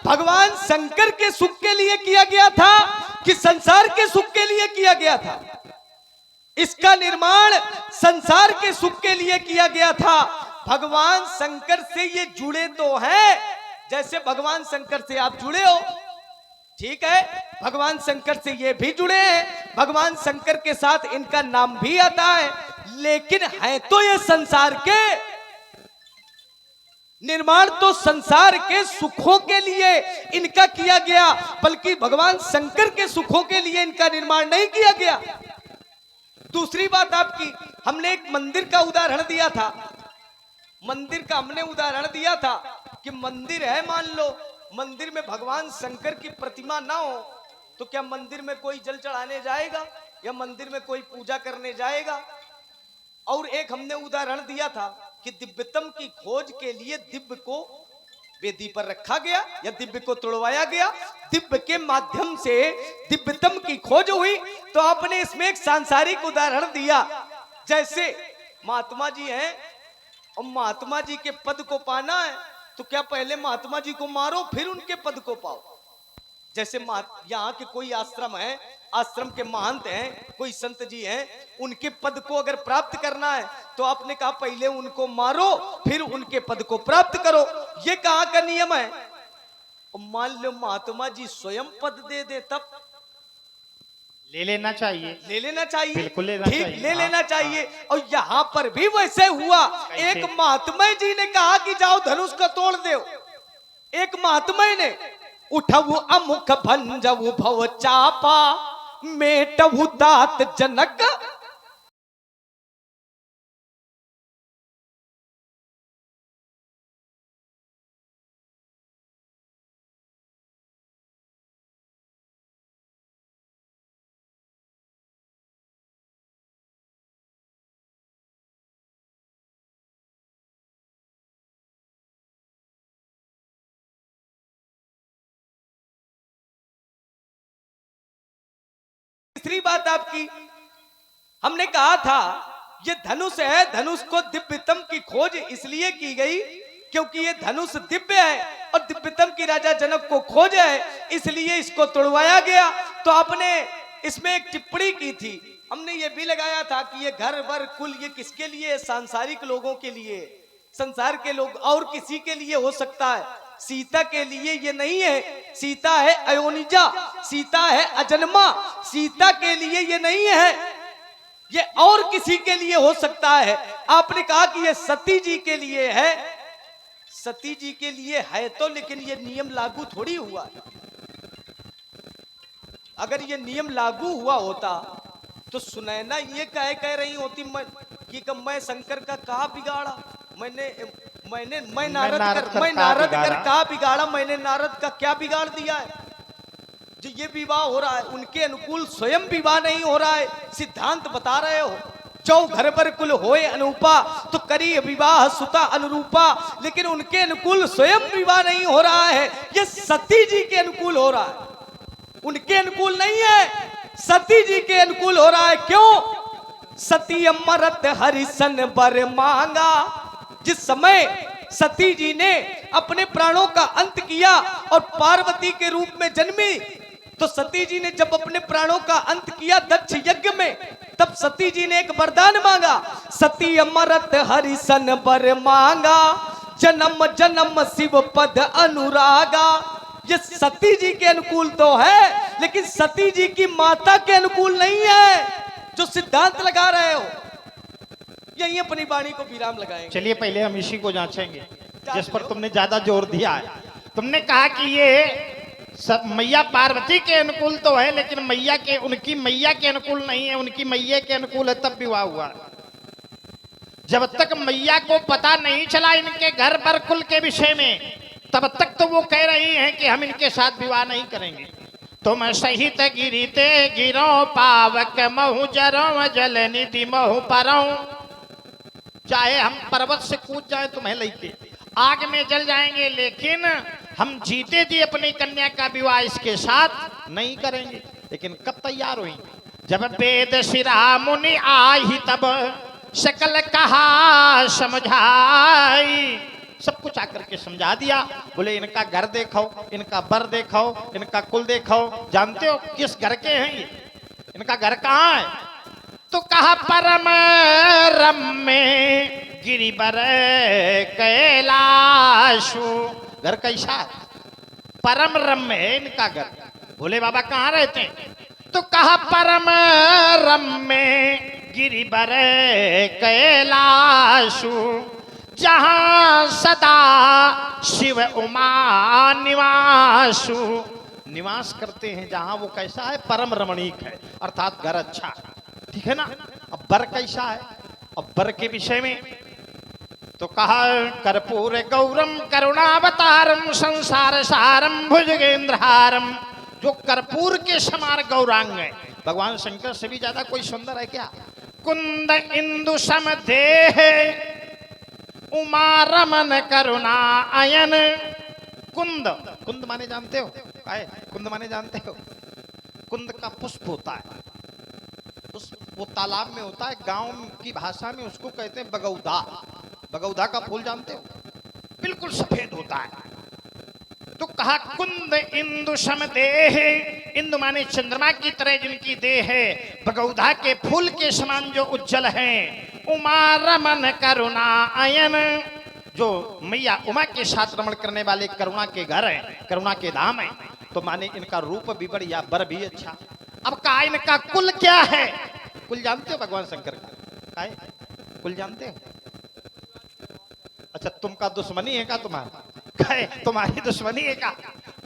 भगवान शंकर के सुख के लिए किया गया था कि संसार के सुख के लिए किया गया था? इसका निर्माण संसार के सुख के लिए किया गया था। भगवान शंकर से ये जुड़े तो हैं, जैसे भगवान शंकर से आप जुड़े हो, ठीक है, भगवान शंकर से ये भी जुड़े हैं, भगवान शंकर के साथ इनका नाम भी आता है, लेकिन है तो ये संसार के। निर्माण तो संसार के सुखों के लिए इनका किया गया, बल्कि भगवान शंकर के सुखों के लिए इनका निर्माण नहीं किया गया। दूसरी बात आपकी, हमने एक मंदिर का उदाहरण दिया था। मंदिर का हमने उदाहरण दिया था कि मंदिर है, मान लो मंदिर में भगवान शंकर की प्रतिमा ना हो तो क्या मंदिर में कोई जल चढ़ाने जाएगा या मंदिर में कोई पूजा करने जाएगा? और एक हमने उदाहरण दिया था कि दिव्यतम की खोज के लिए दिव्य को वेदी पर रखा गया या दिव्य को तोड़वाया गया, दिव्य के माध्यम से दिव्यतम की खोज हुई। तो आपने इसमें एक सांसारिक उदाहरण दिया, जैसे महात्मा जी हैं और महात्मा जी के पद को पाना है तो क्या पहले महात्मा जी को मारो फिर उनके पद को पाओ? जैसे यहाँ के कोई आश्रम है, आश्रम के महंत हैं, कोई संत जी हैं, उनके पद को अगर प्राप्त करना है तो आपने कहा पहले उनको मारो फिर उनके पद को प्राप्त करो। ये कहाँ का नियम है? मान लो महात्मा जी स्वयं पद दे दे तब ले लेना चाहिए, ले लेना चाहिए, बिल्कुल लेना ठीक, चाहिए, ले हाँ, लेना चाहिए। और यहाँ पर भी वैसे हुआ, एक महात्मा जी ने कहा कि जाओ धनुष को तोड़ दो। एक महात्मा ने उठऊ अमुख भंजऊ भव चापा मेटऊ दात जनक। तीसरी बात आपकी, हमने कहा था ये धनुष है, धनुष को दिव्यतम की खोज इसलिए की गई क्योंकि ये धनुष दिव्य है और दिव्यतम की राजा जनक को खोज है, इसलिए इसको तोड़वाया गया। तो आपने इसमें एक टिप्पणी की थी, हमने ये भी लगाया था कि ये घर वर कुल ये किसके लिए? सांसारिक लोगों के लिए, संसार के लोग, और किसी के लिए हो सकता है, सीता के लिए ये नहीं है। सीता है अयोनिजा, सीता है अजन्मा, सीता के लिए ये नहीं है, ये और किसी के लिए हो सकता है। आपने कहा कि ये सती जी के लिए है, सती जी के लिए है तो, लेकिन ये नियम लागू थोड़ी हुआ। अगर ये नियम लागू हुआ होता तो सुनैना ये कह रही होती मैं शंकर का कहा बिगाड़ा, मैं नारद कर कहा बिगाड़ा, मैंने नारद का क्या बिगाड़ दिया है? जो ये विवाह हो रहा है उनके अनुकूल स्वयं विवाह नहीं हो रहा है, सिद्धांत बता रहे हो। चौ घर पर कुल होए अनूपा तो करी विवाह सुता अनुरूपा, लेकिन उनके अनुकूल स्वयं विवाह नहीं हो रहा है, ये सती जी के अनुकूल हो रहा है, उनके अनुकूल नहीं है, सती जी के अनुकूल हो रहा है। क्यों? सती अमरत हरिसन बर मांगा। जिस समय सती जी ने अपने प्राणों का अंत किया और पार्वती के रूप में जन्मी, तो सती जी ने जब अपने प्राणों का अंत किया दक्ष यज्ञ में, तब सती जी ने एक वरदान मांगा, सती अमरत हरिसन बर मांगा, जन्म जन्म शिव पद अनुरागा। ये सती जी के अनुकूल तो है, लेकिन सती जी की माता के अनुकूल नहीं है जो सिद्धांत लगा रहे हो। यही अपनी वाणी को विराम लगाएंगे। चलिए पहले हम इसी को जांचेंगे जिस पर तुमने ज्यादा जोर दिया है। तुमने कहा कि ये सब मैया पार्वती के अनुकूल तो है, लेकिन मैया के उनकी मैया के अनुकूल नहीं है, उनकी मैया के अनुकूल है तब विवाह हुआ। जब तक मैया को पता नहीं चला इनके घर पर कुल के विषय में, तब तक तो वो कह रही हैं कि हम इनके साथ विवाह नहीं करेंगे। तुम सहित गिरीते गिरो पावक महु जरो जल निधि महु परो, चाहे हम पर्वत से कूद जाए तुम्हें लेके, आग में जल जाएंगे, लेकिन हम जीते जी अपनी कन्या का विवाह इसके साथ नहीं करेंगे। लेकिन कब तैयार हुई? जब वेद शिरा मुनि आई तब सकल कहा समझाई, सब कुछ आकर के समझा दिया। बोले इनका घर देखो, इनका बर देखो, इनका कुल देखो, जानते हो किस घर के हैं ये, इनका घर कहाँ है? तो कहा परम रम्य गिरिबर कैलाशु। घर कैसा? परम रम्य है इनका घर। भोले बाबा कहाँ रहते हैं? तो कहा परम रम्य गिरिबर कैलाशु, जहां सदा शिव उमा निवासु। निवास करते हैं जहां वो कैसा है? परम रमणीक है, अर्थात घर अच्छा है, ठीक है ना। अब बर कैसा है? अब बर के विषय में तो कहा कर्पूर गौरम करुणावतारम संसार सारम भुजगेंद्रहारम। जो कर्पूर के समान गौरांग है, भगवान शंकर से भी ज्यादा कोई सुंदर है क्या? कुंद इंदु सम देह उमा रमन करुणा अयन। कुंद, कुंद माने जानते हो? काय कुंद माने जानते हो? कुंद का पुष्प होता है, वो तालाब में होता है, गांव की भाषा में उसको कहते हैं बगौदा। बगौदा का फूल जानते हो? बिल्कुल सफेद होता है। तो कहा कुंद इंदु सम देह, इंदु माने चंद्रमा की तरह जिनकी देह है, बगौधा के फूल के समान जो उज्जवल है, उमा रमन करुणा अयन, जो मैया उमा के साथ रमण करने वाले करुणा के घर है, करुणा के धाम है। तो माने इनका रूप भी बढ़िया, बर भी अच्छा। अब कहा इनका कुल क्या है? कुल जानते हो भगवान शंकर का? कुल जानते हो? अच्छा, तुमका दुश्मनी है का? तुम्हारा तुम्हारी दुश्मनी है का?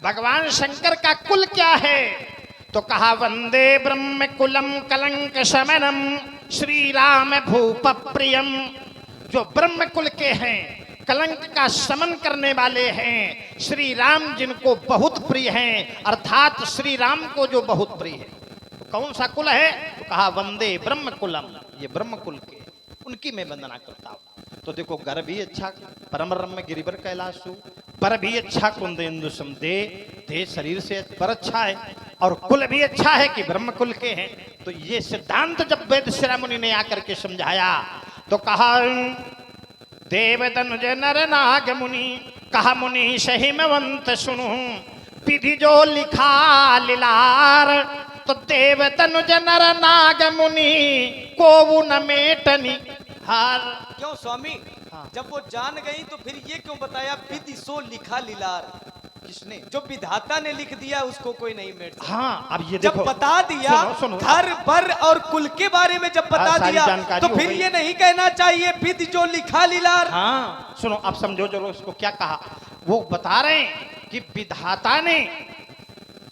भगवान शंकर का कुल क्या है? तो कहा वंदे ब्रह्म कुलम कलंक शमनम श्री राम भूप प्रियम, जो ब्रह्म कुल के हैं, कलंक का शमन करने वाले हैं, श्री राम जिनको बहुत प्रिय हैं, अर्थात श्री राम को जो बहुत प्रिय है। तो कौन सा कुल है? तो कहा वंदे ब्रह्म कुलम, ये ब्रह्म कुल के, उनकी मैं वंदना करता हूं। तो देखो, घर भी अच्छा, परम रम्य गिरिवर कैलाशु, पर भी अच्छा कुंदेन्दु सम दे शरीर से पर अच्छा है, और कुल भी अच्छा है कि ब्रह्म कुल के हैं। तो ये सिद्धांत जब वेद शिरा मुनि ने आकर के समझाया तो कहा देव तनुज नर नाग मुनि, कहा मुनि सहिमवंत सुनु, विधि जो लिखा लीलार, तो देव तनुज नर नाग मुनि को न मेटनी हार। क्यों स्वामी? हाँ। जब वो जान गई तो फिर ये क्यों बताया विधि सो लिखा लीलार? किसने? जो विधाता ने लिख दिया उसको कोई नहीं मेट सकता। हाँ, अब ये जब देखो, बता दिया सुनो। घर बर और कुल के बारे में जब बता सारी दिया जानकारी तो हो फिर गई। ये नहीं कहना चाहिए विधि जो लिखा लीलार। हाँ सुनो, अब समझो जरूर उसको क्या कहा। वो बता रहे हैं कि विधाता ने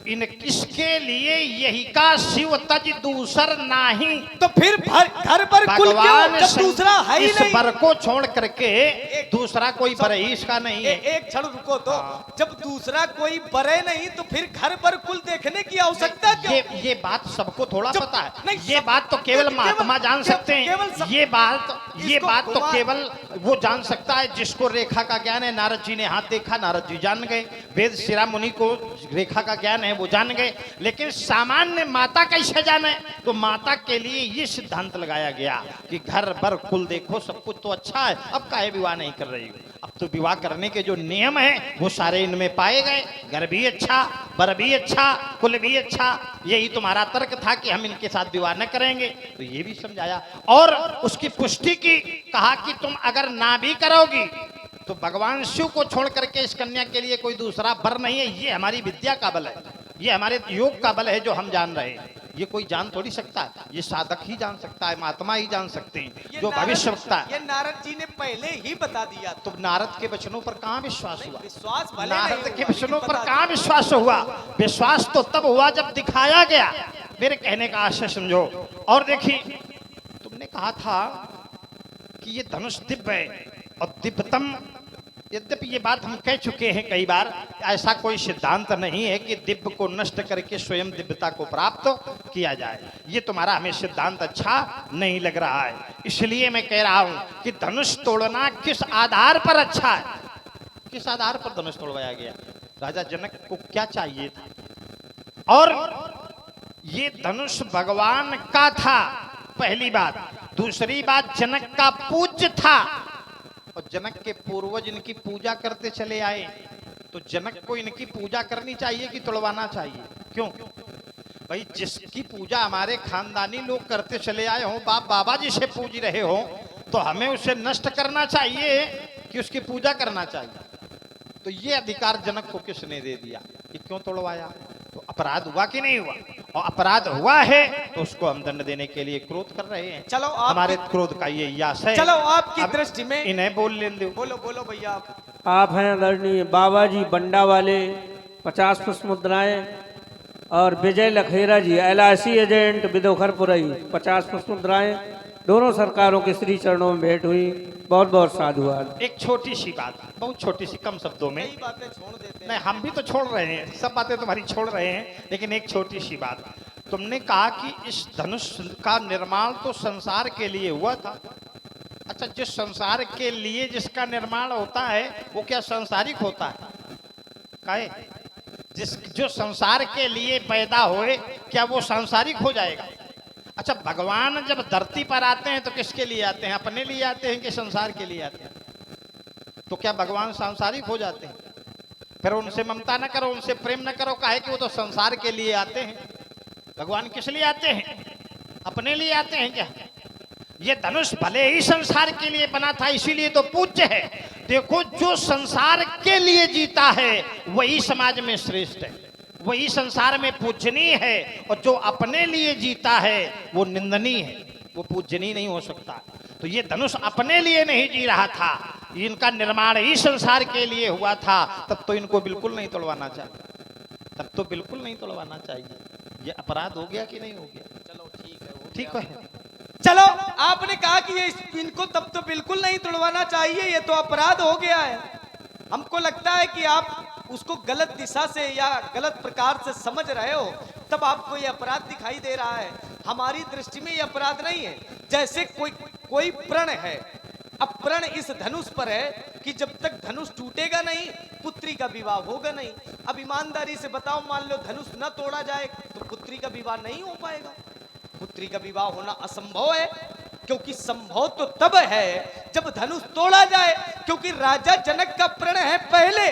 इन किसके लिए यही का शिव तज दूसर नाही, तो फिर घर पर कुल क्यों जब दूसरा है ही इस नहीं? बर को छोड़ करके दूसरा कोई बर ही इसका नहीं है। एक क्षण रुको तो, जब दूसरा कोई बरे नहीं तो फिर घर पर कुल देखने की आवश्यकता क्यों? ये बात सबको थोड़ा जब- पता है। नहीं, ये बात तो केवल महात्मा जान सकते हैं। ये बात तो केवल वो जान सकता है जिसको रेखा का ज्ञान है। नारद जी ने हाथ देखा, नारद जी जान गए। वेद शिरा मुनि को रेखा का ज्ञान है, वो जान गए। लेकिन सामान्य माता कैसे जाने? तो माता के लिए ये सिद्धांत लगाया गया कि घर बर कुल देखो, सब कुछ तो अच्छा है, अब काहे विवाह नहीं कर रही हो? अब तो विवाह करने के जो नियम है वो सारे इनमें पाए गए। घर भी अच्छा, बर भी अच्छा, कुल भी अच्छा। यही तुम्हारा तर्क था कि हम इनके साथ विवाह न करेंगे। तो ये भी समझाया और उसकी पुष्टि की। कहा कि तुम अगर ना भी करोगी तो भगवान शिव को छोड़ करके इस कन्या के लिए कोई दूसरा वर नहीं है। ये हमारी विद्या का बल है, ये हमारे योग का बल है जो हम जान रहे हैं। ये कोई जान थोड़ी सकता है, ये साधक ही जान सकता है, महात्मा ही जान सकते हैं, जो भविष्य वक्ता है। ये नारद जी ने पहले ही बता दिया। तो नारद के वचनों पर कहाँ विश्वास हुआ? विश्वास भले नारद नहीं के हुआ, वचनों लेकिन पर बता कहाँ विश्वास हुआ? विश्वास तो तब हुआ जब दिखाया गया। मेरे कहने का आशय समझो। और देखिए, तुमने कहा था कि ये धनुष दिव्य है और दिव्यतम। यद्यपि ये बात हम कह चुके हैं कई बार, ऐसा कोई सिद्धांत नहीं है कि दिव्य को नष्ट करके स्वयं दिव्यता को प्राप्त किया जाए। ये तुम्हारा हमें सिद्धांत अच्छा नहीं लग रहा है। इसलिए मैं कह रहा हूं कि धनुष तोड़ना किस आधार पर अच्छा है? किस आधार पर धनुष तोड़वाया गया? राजा जनक को क्या चाहिए था? और ये धनुष भगवान का था, पहली बात। दूसरी बात, जनक का पूज्य था और जनक के पूर्वज इनकी पूजा करते चले आए। तो जनक को इनकी पूजा करनी चाहिए कि तोड़वाना चाहिए? क्यों भाई? जिसकी पूजा हमारे खानदानी लोग करते चले आए हों, बाप बाबा जी से पूज रहे हो, तो हमें उसे नष्ट करना चाहिए कि उसकी पूजा करना चाहिए? तो ये अधिकार जनक को किसने दे दिया कि क्यों तोड़वाया? तो अपराध हुआ कि नहीं हुआ? और अपराध हुआ है तो उसको हम दंड देने के लिए क्रोध कर रहे हैं। चलो हमारे क्रोध का ये यश है। चलो आपकी अब दृष्टि में इन्हें बोल लेने दो। बोलो बोलो भैया। आप हैं आदरणीय बाबा जी बंडा वाले 50 पुष्प मुद्राएं, और विजय लखेरा जी LIC एजेंट बिदोखरपुरई 50 पुष्प मुद्राएं। दोनों सरकारों के श्री चरणों में भेंट हुई। बहुत बहुत साधुवाद। एक छोटी सी बात, बहुत छोटी सी, कम शब्दों में। कई बातें छोड़ देते हैं। नहीं, हम भी तो छोड़ रहे हैं, सब बातें तुम्हारी छोड़ रहे हैं, लेकिन एक छोटी सी बात। तुमने कहा कि इस धनुष का निर्माण तो संसार के लिए हुआ था। अच्छा, जिस संसार के लिए जिसका निर्माण होता है वो क्या सांसारिक होता है? काहे? जो संसार के लिए पैदा होए क्या वो सांसारिक हो जाएगा? अच्छा, भगवान जब धरती पर आते हैं तो किसके लिए आते हैं? अपने लिए आते हैं कि संसार के लिए आते हैं? तो क्या भगवान सांसारिक हो जाते हैं? फिर उनसे ममता न करो, उनसे प्रेम न करो, काहे कि वो तो संसार के लिए आते हैं। भगवान किस लिए आते हैं? अपने लिए आते हैं क्या? ये धनुष भले ही संसार के लिए बना था, इसीलिए तो पूज्य है। देखो, जो संसार के लिए जीता है वही समाज में श्रेष्ठ है, वही संसार में पूजनीय है, और जो अपने लिए जीता है वो निंदनीय है, वो पूजनीय नहीं हो सकता। तो ये धनुष अपने लिए नहीं जी रहा था, इनका निर्माण ही संसार के लिए हुआ था। तब तो इनको बिल्कुल नहीं तोड़वाना चाहिए, तब तो बिल्कुल नहीं तोड़वाना चाहिए। ये अपराध हो गया कि नहीं हो गया? चलो ठीक है, ठीक है। चलो आपने कहा कि ये इनको तब तो बिल्कुल नहीं तोड़वाना चाहिए, ये तो अपराध हो गया है। हमको लगता है कि आप उसको गलत दिशा से या गलत प्रकार से समझ रहे हो, तब आपको ये अपराध दिखाई दे रहा है। हमारी दृष्टि में ये अपराध नहीं है। जैसे कोई प्रण है, अब प्रण इस धनुष पर है कि जब तक धनुष टूटेगा नहीं पुत्री का विवाह होगा नहीं। अब ईमानदारी से बताओ, मान लो धनुष न तोड़ा जाए तो पुत्री का विवाह नहीं हो पाएगा। पुत्री का विवाह होना असंभव है, क्योंकि संभव तो तब है जब धनुष तोड़ा जाए, क्योंकि राजा जनक का प्रण है पहले,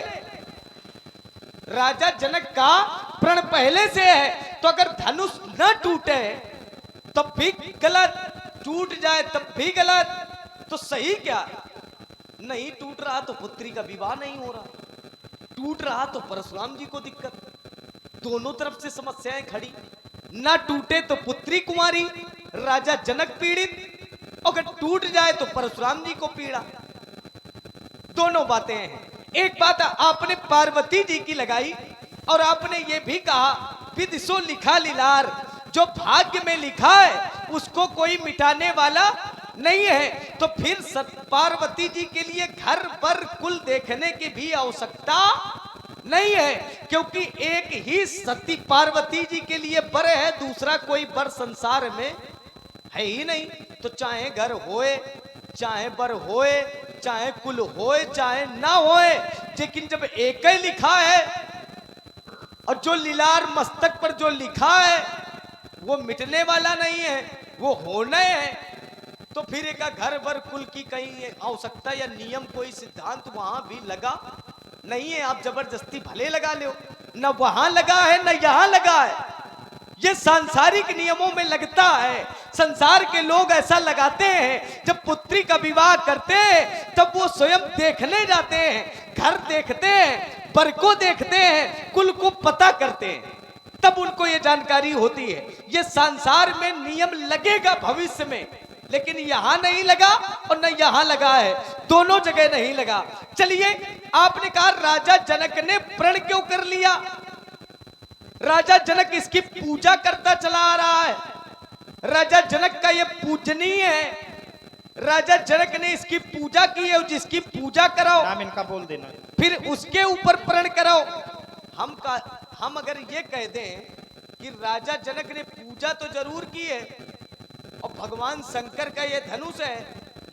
राजा जनक का प्रण पहले से है। तो अगर धनुष न टूटे तब भी गलत, टूट जाए तब भी गलत, तो सही क्या? नहीं टूट रहा तो पुत्री का विवाह नहीं हो रहा, टूट रहा तो परशुराम जी को दिक्कत। दोनों तरफ से समस्याएं खड़ी। ना टूटे तो पुत्री कुमारी, राजा जनक पीड़ित, अगर टूट जाए तो परशुराम जी को पीड़ा। दोनों बातें हैं। एक बात आपने पार्वती जी की लगाई, और आपने ये भी कहा विदिशो लिखा लीलार, जो भाग्य में लिखा है उसको कोई मिटाने वाला नहीं है। तो फिर पार्वती जी के लिए घर पर कुल देखने की भी आवश्यकता नहीं है, क्योंकि एक ही सती पार्वती जी के लिए बर है, दूसरा कोई बर संसार में है ही नहीं। तो चाहे घर होए, चाहे बर होए, चाहे कुल होए, चाहे ना होए, लेकिन जब एक ही लिखा है और जो लीलार मस्तक पर जो लिखा है वो मिटने वाला नहीं है, वो होना है, तो फिर एक घर बर कुल की कहीं आवश्यकता या नियम कोई सिद्धांत वहां भी लगा नहीं है। आप जबरदस्ती भले लगा लो, न वहां लगा है न यहां लगा है, ये सांसारिक नियमों में लगता है। संसार के लोग ऐसा लगाते हैं, जब पुत्री का विवाह करते हैं तब वो स्वयं देखने जाते हैं, घर देखते हैं, बर को देखते हैं, कुल को पता करते हैं, तब उनको ये जानकारी होती है। ये संसार में नियम लगेगा भविष्य में, लेकिन यहां नहीं लगा और न यहां लगा है, दोनों जगह नहीं लगा। चलिए, आपने कहा राजा जनक ने प्रण क्यों कर लिया? राजा जनक इसकी पूजा करता चला आ रहा है, राजा जनक का ये पूजनीय है, राजा जनक ने इसकी पूजा की है, जिसकी पूजा कराओ नाम इनका बोल देना, फिर उसके ऊपर प्रण कराओ। हम अगर ये कह दें कि राजा जनक ने पूजा तो जरूर की है और भगवान शंकर का ये धनुष है,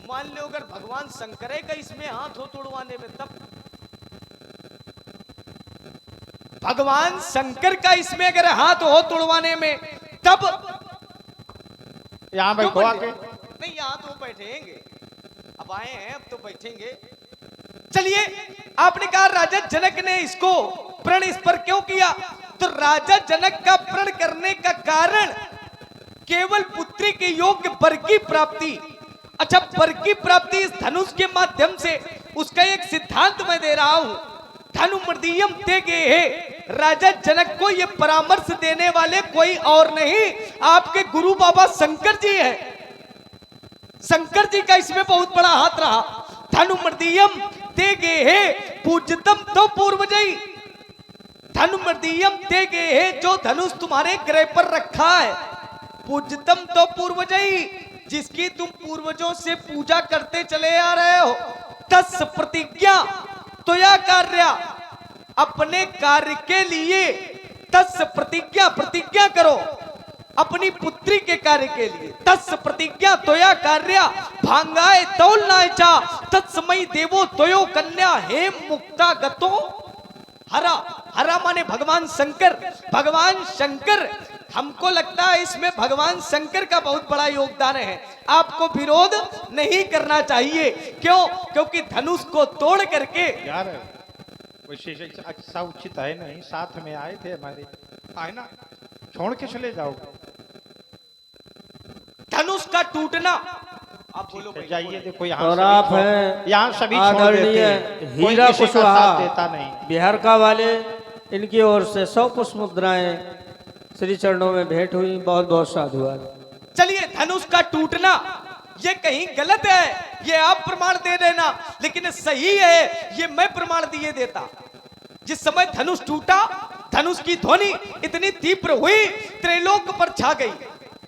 मान लो अगर भगवान शंकर का इसमें हाथ हो तोड़वाने में, तब भगवान शंकर का इसमें अगर हाथ हो तोड़वाने में, तब यहाँ बैठो आके। नहीं, यहाँ तो बैठेंगे, अब आए हैं अब तो बैठेंगे। चलिए, आपने कहा राजा जनक ने इसको प्रण इस पर क्यों किया? तो राजा जनक का प्रण करने का कारण केवल पुत्री के योग्य वर की प्राप्ति। अच्छा, वर की प्राप्ति इस धनुष के माध्यम से, उसका एक सिद्धांत मैं दे रहा हूं। धनु मृदियम ते गे है, राजा जनक को ये परामर्श देने वाले कोई और नहीं, आपके गुरु बाबा शंकर जी है। शंकर जी का इसमें बहुत बड़ा हाथ रहा। धनु मृदियम ते गे है पूज्यतम तो पूर्वजई, धनु मृदियम ते गे है, जो धनुष तुम्हारे गृह पर रखा है, पूज्यतम तो पूर्वजई, जिसकी तुम पूर्वजों से पूजा करते चले आ रहे हो। तस् प्रतिज्ञा तो या कार्य, अपने कार्य के लिए तस् प्रतिज्ञा करो, अपनी पुत्री के कार्य के लिए। तस् प्रतिज्ञा तोया कार्य भांगाए तौल नाचा, तत्समय देवो तोयो कन्या हे मुक्ता गतो। हरा, हरा माने भगवान शंकर। भगवान शंकर, हमको लगता है इसमें भगवान शंकर का बहुत बड़ा योगदान है। आपको विरोध नहीं करना चाहिए। क्यों? क्योंकि धनुष को तोड़ करके यार वैसे अच्छा उचित है नहीं, साथ में आए थे हमारे, आए ना, छोड़ के चले जाओ। धनुष का टूटना, आप बोलो भाई, जाइए, देखो यहाँ और सभी आप छोड़- हैं यहाँ सभी छोड़ देते आदरणीय हैं, कोई हीरा किसी का साथ देता कुशवाहा नहीं। बिहार का वाले, इनकी ओर से 100 पुष्प मुद्राएं श्री चरणों में भेंट हुई। बहुत बहुत साधुवाद। चलिए, धनुष का टूटना ये कहीं गलत है, ये आप प्रमाण दे देना, लेकिन सही है ये मैं प्रमाण दिए देता। जिस समय धनुष टूटा, धनुष की ध्वनि इतनी तीव्र हुई, त्रैलोक पर छा गई।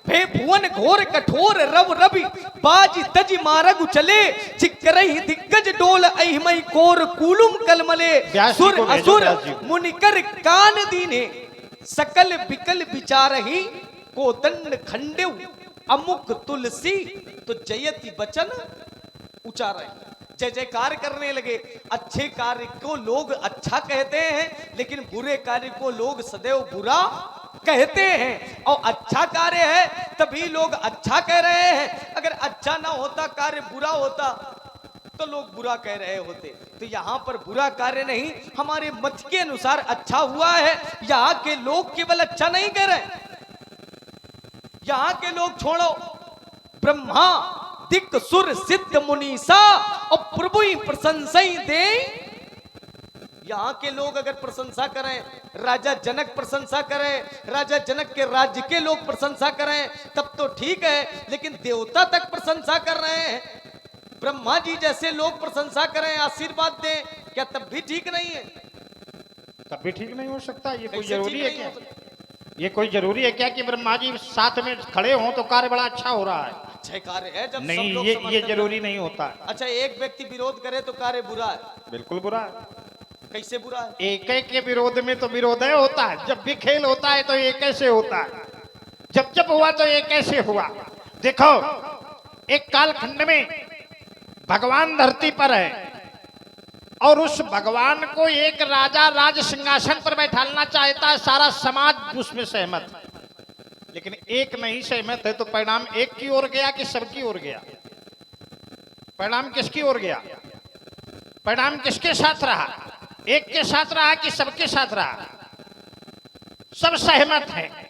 भे भुवन घोर कठोर रव रवि, बाजी तजी मारग चले, चिकरही दिग्गज डोल अहिमई कोर कूलुम कलमले, व्यास जी सुर को भेजो, असुर व्यास जी को। मुनिकर कान दीने, सकल विकल विचारही को दंड खंडेव, अमुक तुलसी तो जयति बचन उचारे। जय जयकार करने लगे। अच्छे कार्य को लोग अच्छा कहते हैं, लेकिन बुरे कार्य को लोग सदैव बुरा कहते हैं। और अच्छा कार्य है तभी लोग अच्छा कह रहे हैं, अगर अच्छा ना होता, कार्य बुरा होता तो लोग बुरा कह रहे होते। तो यहाँ पर बुरा कार्य नहीं, हमारे मत के अनुसार अच्छा हुआ है। यहाँ के लोग केवल अच्छा नहीं कह रहे, यहाँ के लोग छोड़ो, ब्रह्मा दिक सुर सिद्ध मुनीसा और प्रभु ही प्रशंसा दे। यहाँ के लोग अगर प्रशंसा करें, राजा जनक प्रशंसा करें, राजा जनक के राज्य के लोग प्रशंसा करें, तब तो ठीक है, लेकिन देवता तक प्रशंसा कर रहे हैं, ब्रह्मा जी जैसे लोग प्रशंसा करें, आशीर्वाद दें, क्या तब भी ठीक नहीं है? तब भी ठीक नहीं हो सकता। ये कोई कैसे जरूरी ठीक है नहीं क्या? हो सकता? ये कोई जरूरी है क्या कि ब्रह्मा जी साथ में खड़े हों तो कार्य बड़ा अच्छा हो रहा है? अच्छा कार्य है जब नहीं, सब लोग ये समर्थन जरूरी करें। नहीं होता। अच्छा, एक व्यक्ति विरोध करे तो कार्य बुरा है, बिल्कुल बुरा है। कैसे बुरा है? एक के विरोध में तो विरोध होता है, जब भी खेल होता है तो ये कैसे होता है, जब जब हुआ तो ये कैसे हुआ। देखो, एक कालखंड में भगवान धरती पर है और उस भगवान को एक राजा राज सिंहासन पर बैठालना चाहता है, सारा समाज उसमें सहमत है, लेकिन एक नहीं सहमत है। तो परिणाम एक की ओर गया कि सबकी ओर गया? परिणाम किसकी ओर गया? परिणाम किसके साथ रहा? एक के साथ रहा कि सबके साथ रहा? सब सहमत है,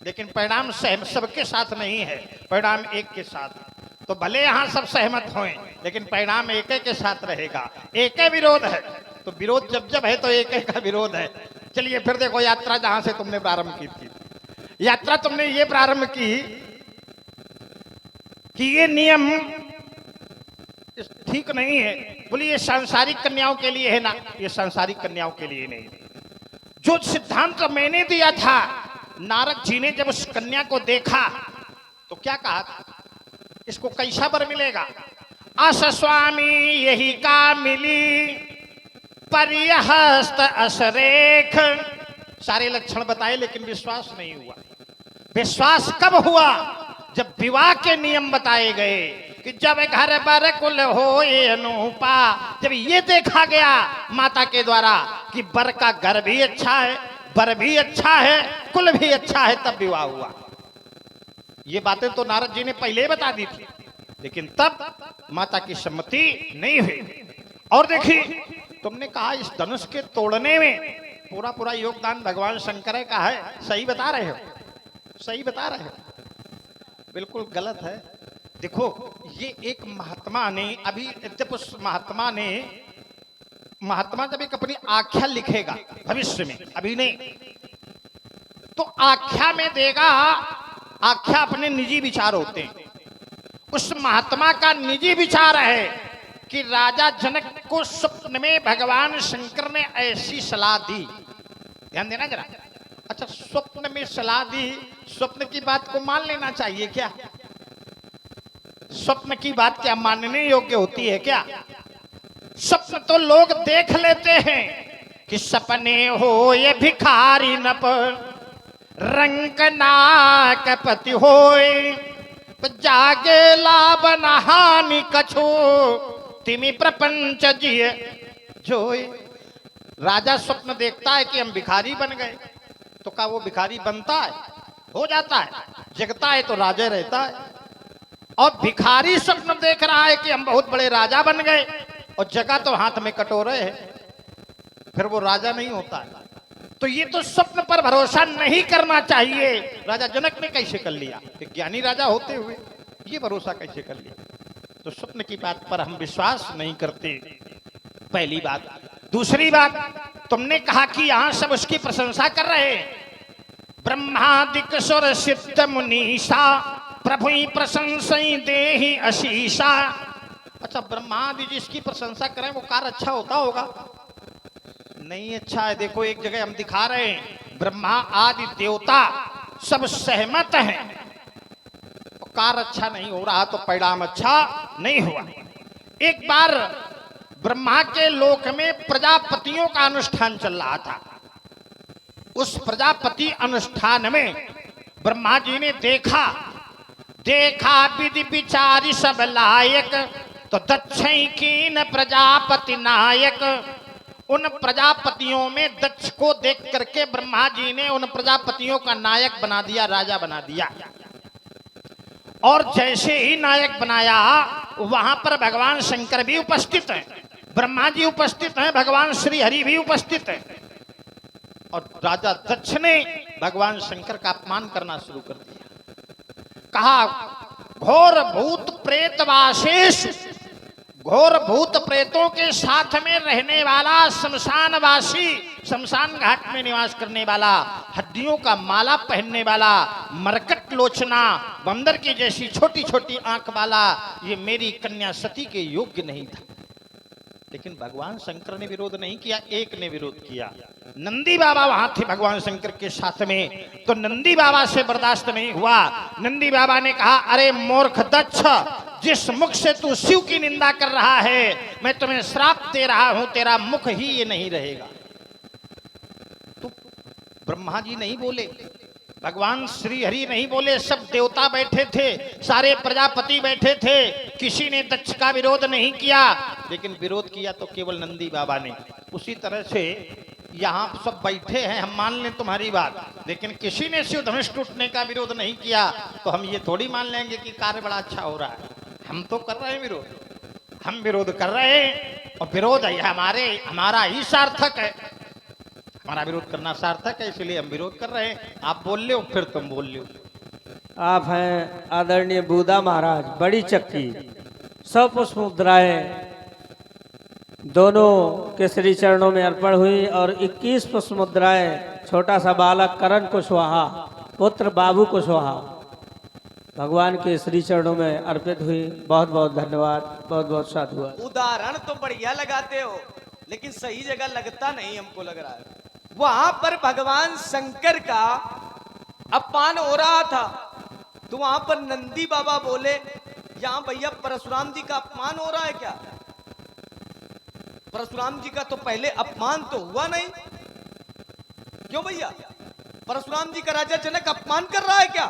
लेकिन परिणाम सबके साथ नहीं है, परिणाम एक के साथ है। तो भले यहां सब सहमत हों, लेकिन परिणाम एक के साथ रहेगा। एक विरोध है, तो विरोध जब जब है तो एक का विरोध है। चलिए फिर देखो, यात्रा जहां से तुमने प्रारंभ की थी, यात्रा तुमने ये प्रारंभ की कि ये नियम ठीक नहीं है। बोलिए ये सांसारिक कन्याओं के लिए है ना? ये सांसारिक कन्याओं के लिए नहीं। जो सिद्धांत मैंने दिया था, नारद जी ने जब उस कन्या को देखा तो क्या कहा था? इसको कैसा वर मिलेगा? अस स्वामी यही का मिली, परिहस्त असरेख। सारे लक्षण बताए, लेकिन विश्वास नहीं हुआ। विश्वास कब हुआ? जब विवाह के नियम बताए गए कि जब घर बर कुल हो अनुपा, जब ये देखा गया माता के द्वारा कि बर का घर भी अच्छा है, बर भी अच्छा है, कुल भी अच्छा है, तब विवाह हुआ। ये बातें तो नारद जी ने पहले ही बता दी थी, लेकिन तब माता की सम्मति नहीं हुई। और देखिए, तुमने कहा इस धनुष के तोड़ने में पूरा पूरा योगदान भगवान शंकर का है। सही बता रहे हो? सही बता रहे हो? बिल्कुल गलत है। देखो, ये एक महात्मा ने अभी, जब उस महात्मा जब एक अपनी आख्या लिखेगा भविष्य में, अभी नहीं, तो आख्या में देगा। आख्या अपने निजी विचार होते हैं। उस महात्मा का निजी विचार है कि राजा जनक को स्वप्न में भगवान शंकर ने ऐसी सलाह दी। ध्यान देना जरा। अच्छा, स्वप्न में सलाह दी, स्वप्न की बात को मान लेना चाहिए क्या? स्वप्न की बात क्या मानने योग्य होती है क्या? स्वप्न तो लोग देख लेते हैं कि सपने हो ये भिखारी नप, रंग नाक पति होए, जागे लाभ नहानि कछो, तिमि प्रपंच जिए जोए। राजा स्वप्न देखता है कि हम भिखारी बन गए, तो क्या वो भिखारी बनता है? हो जाता है। जगता है तो राजा रहता है। और भिखारी स्वप्न देख रहा है कि हम बहुत बड़े राजा बन गए, और जगह तो हाथ में कटोरे है। फिर वो राजा नहीं होता है। तो ये तो स्वप्न पर भरोसा नहीं करना चाहिए। राजा जनक ने कैसे कर लिया, एक ज्ञानी राजा होते हुए ये भरोसा कैसे कर लिया? तो स्वप्न की बात पर हम विश्वास नहीं करते, पहली बात। दूसरी बात, तुमने कहा कि यहां सब उसकी प्रशंसा कर रहे हैं। ब्रह्मादिक सुर सिद्ध मुनीषा प्रभु प्रशंसई देहि आशीषा। अच्छा, ब्रह्मादि जिसकी प्रशंसा करें वो कार्य अच्छा होता होगा? नहीं अच्छा है। देखो एक जगह हम दिखा रहे हैं, ब्रह्मा आदि देवता सब सहमत हैं, तो कार्य अच्छा नहीं हो रहा तो परिणाम अच्छा नहीं हुआ। एक बार ब्रह्मा के लोक में प्रजापतियों का अनुष्ठान चल रहा था। उस प्रजापति अनुष्ठान में ब्रह्मा जी ने देखा विधि विचारी सब लायक, तो दक्षिण कीन प्रजापति नायक। उन प्रजापतियों में दक्ष को देख करके ब्रह्मा जी ने उन प्रजापतियों का नायक बना दिया, राजा बना दिया। और जैसे ही नायक बनाया, वहां पर भगवान शंकर भी उपस्थित हैं, ब्रह्मा जी उपस्थित हैं, भगवान श्री हरि भी उपस्थित हैं। और राजा दक्ष ने भगवान शंकर का अपमान करना शुरू कर दिया। कहा घोर भूत प्रेतवासेश, घोर भूत प्रेतों के साथ में रहने वाला, शमशानवासी, शमशान घाट में निवास करने वाला, हड्डियों का माला पहनने वाला, मरकट लोचना, बंदर की जैसी छोटी छोटी आंख वाला, ये मेरी कन्या सती के योग्य नहीं था। लेकिन भगवान शंकर ने विरोध नहीं किया, एक ने विरोध किया। नंदी बाबा वहां थे भगवान शंकर के साथ में, तो नंदी बाबा से बर्दाश्त नहीं हुआ। नंदी बाबा ने कहा, अरे मूर्ख दक्ष, जिस मुख से तू शिव की निंदा कर रहा है, मैं तुम्हें श्राप दे रहा हूं, तेरा मुख ही ये नहीं रहेगा। तो ब्रह्मा जी नहीं बोले, भगवान श्री हरि नहीं बोले, सब देवता बैठे थे, सारे प्रजापति बैठे थे, किसी ने दक्ष का विरोध नहीं किया। लेकिन विरोध किया तो केवल नंदी बाबा ने। उसी तरह से यहाँ सब बैठे हैं, हम मान लें तुम्हारी बात, लेकिन किसी ने शिव धनुष टूटने का विरोध नहीं किया, तो हम ये थोड़ी मान लेंगे कि कार्य बड़ा अच्छा हो रहा है। हम तो कर रहे हैं विरोध, हम विरोध कर रहे हैं, और विरोध हमारा ही सार्थक है, हमारा विरोध करना सार्थक है, इसलिए हम विरोध कर रहे हैं। आप बोल लो, फिर तुम बोल लो। आप हैं आदरणीय बूदा महाराज, बड़ी चक्की, 100 पुष्प मुद्राएं दोनों के श्री चरणों में अर्पण हुई, और 21 पुष्प मुद्राएं छोटा सा बालक करण कुशवाहा पुत्र बाबू कुशवाहा भगवान के श्री चरणों में अर्पित हुई। बहुत बहुत धन्यवाद, बहुत बहुत साधुवाद। उदाहरण तो बढ़िया लगाते हो, लेकिन सही जगह लगता नहीं, हमको लग रहा है। वहां पर भगवान शंकर का अपमान हो रहा था, तो वहां पर नंदी बाबा बोले, यहाँ भैया परशुराम जी का अपमान हो रहा है क्या? परशुराम जी का तो पहले अपमान तो हुआ नहीं, क्यों भैया? परशुराम जी का राजा जनक अपमान कर रहा है क्या?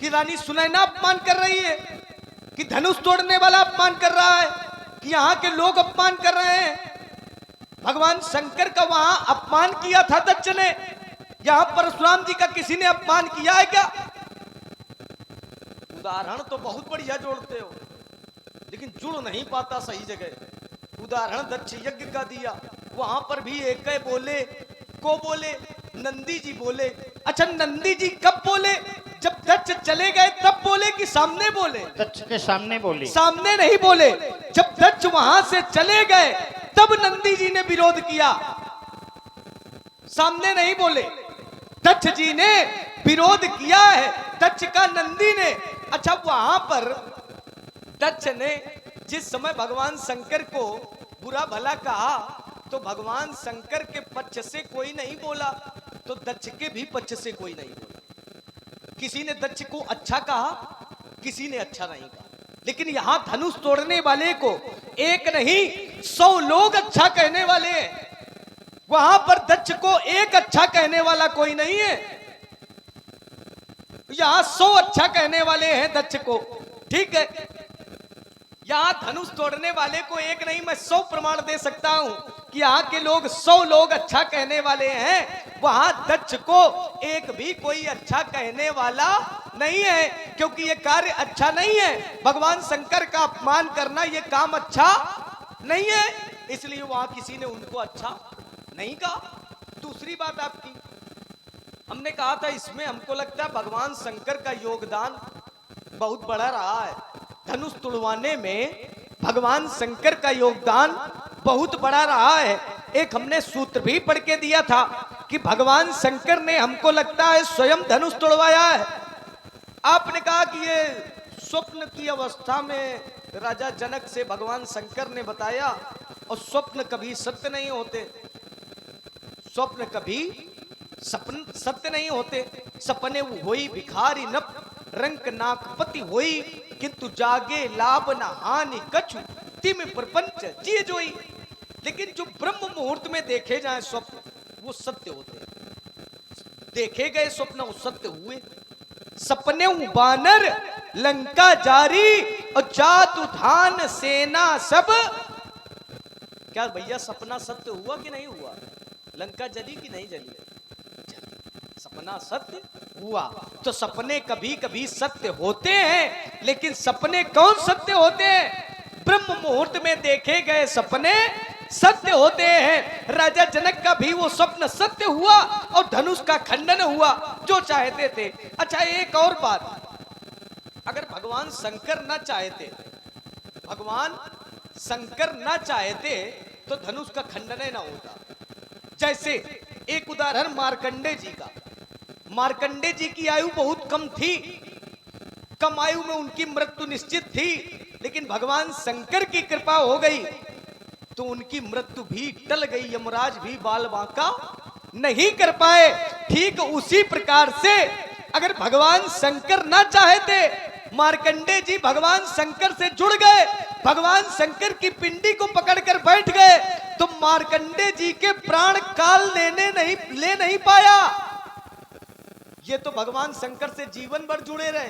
कि रानी सुनैना अपमान कर रही है, कि धनुष तोड़ने वाला अपमान कर रहा है, कि यहाँ के लोग अपमान कर रहे हैं? भगवान शंकर का वहां अपमान किया था दक्ष ने, यहां परशुराम जी का किसी ने अपमान किया है क्या? उदाहरण तो बहुत बढ़िया जोड़ते हो, लेकिन जुड़ नहीं पाता सही जगह। उदाहरण दक्ष यज्ञ का दिया, वहां पर भी एक बोले, को बोले, नंदी जी बोले। अच्छा, नंदी जी कब बोले? जब दक्ष चले गए तब बोले कि सामने बोले? दक्ष के सामने बोले, सामने नहीं बोले। जब दक्ष वहां से चले गए तब नंदी जी ने विरोध किया, सामने नहीं बोले। दक्ष जी ने विरोध किया है, दक्ष का नंदी ने। अच्छा, वहां पर दक्ष ने जिस समय भगवान शंकर को बुरा भला कहा, तो भगवान शंकर के पक्ष से कोई नहीं बोला, तो दक्ष के भी पक्ष से कोई नहीं बोला। किसी ने दक्ष को अच्छा कहा, किसी ने अच्छा नहीं कहा। लेकिन यहां धनुष तोड़ने वाले को एक नहीं 100 लोग अच्छा कहने वाले हैं, वहां पर दक्ष को एक अच्छा कहने वाला कोई नहीं है। यहां 100 अच्छा कहने वाले हैं दक्ष को, ठीक है। यहां धनुष तोड़ने वाले को एक नहीं, मैं 100 प्रमाण दे सकता हूं कि यहाँ के लोग 100 लोग अच्छा कहने वाले हैं, वहां दक्ष को एक भी कोई अच्छा कहने वाला नहीं है, क्योंकि ये कार्य अच्छा नहीं है। भगवान शंकर का अपमान करना ये काम अच्छा नहीं है। इसलिए वहां किसी ने उनको अच्छा नहीं कहा। दूसरी बात आपकी, हमने कहा था इसमें हमको लगता है भगवान शंकर का योगदान बहुत बड़ा रहा है। धनुष तुड़वाने में भगवान शंकर का योगदान बहुत बड़ा रहा है। एक हमने सूत्र भी पढ़ के दिया था कि भगवान शंकर ने हमको लगता है स्वयं धनुष तुड़वाया है। आपने कहा कि ये स्वप्न की अवस्था में राजा जनक से भगवान शंकर ने बताया, और स्वप्न कभी सत्य नहीं होते, स्वप्न कभी सपन सत्य नहीं होते। सपने होई भिखारी नप रंक नाकपति होई, किंतु जागे लाभ न हानि कछु तिम प्रपंच जिए जोई। लेकिन जो ब्रह्म मुहूर्त में देखे जाए स्वप्न वो सत्य होते, देखे गए स्वप्न वो सत्य हुए। सपने बानर लंका जारी और जादू धान सेना सब। क्या भैया सपना सत्य हुआ कि नहीं हुआ? लंका जली कि नहीं जली? सपना सत्य हुआ। तो सपने कभी कभी सत्य होते हैं, लेकिन सपने कौन सत्य होते हैं? ब्रह्म मुहूर्त में देखे गए सपने सत्य होते हैं। राजा जनक का भी वो स्वप्न सत्य हुआ और धनुष का खंडन हुआ जो चाहते थे। अच्छा एक और बात, अगर भगवान शंकर न चाहते, भगवान शंकर न चाहते तो धनुष का खंडन न होता। जैसे एक उदाहरण मार्कंडे जी का। मार्कंडे जी की आयु बहुत कम थी, कम आयु में उनकी मृत्यु निश्चित थी, लेकिन भगवान शंकर की कृपा हो गई तो उनकी मृत्यु भी टल गई। यमराज भी बाल बांका नहीं कर पाए। ठीक उसी प्रकार से अगर भगवान शंकर ना चाहते, मार्कंडे जी भगवान शंकर से जुड़ गए, भगवान शंकर की पिंडी को पकड़कर बैठ गए, तो मार्कंडे जी के प्राण काल ले नहीं पाया। ये तो भगवान शंकर से जीवन भर जुड़े रहे।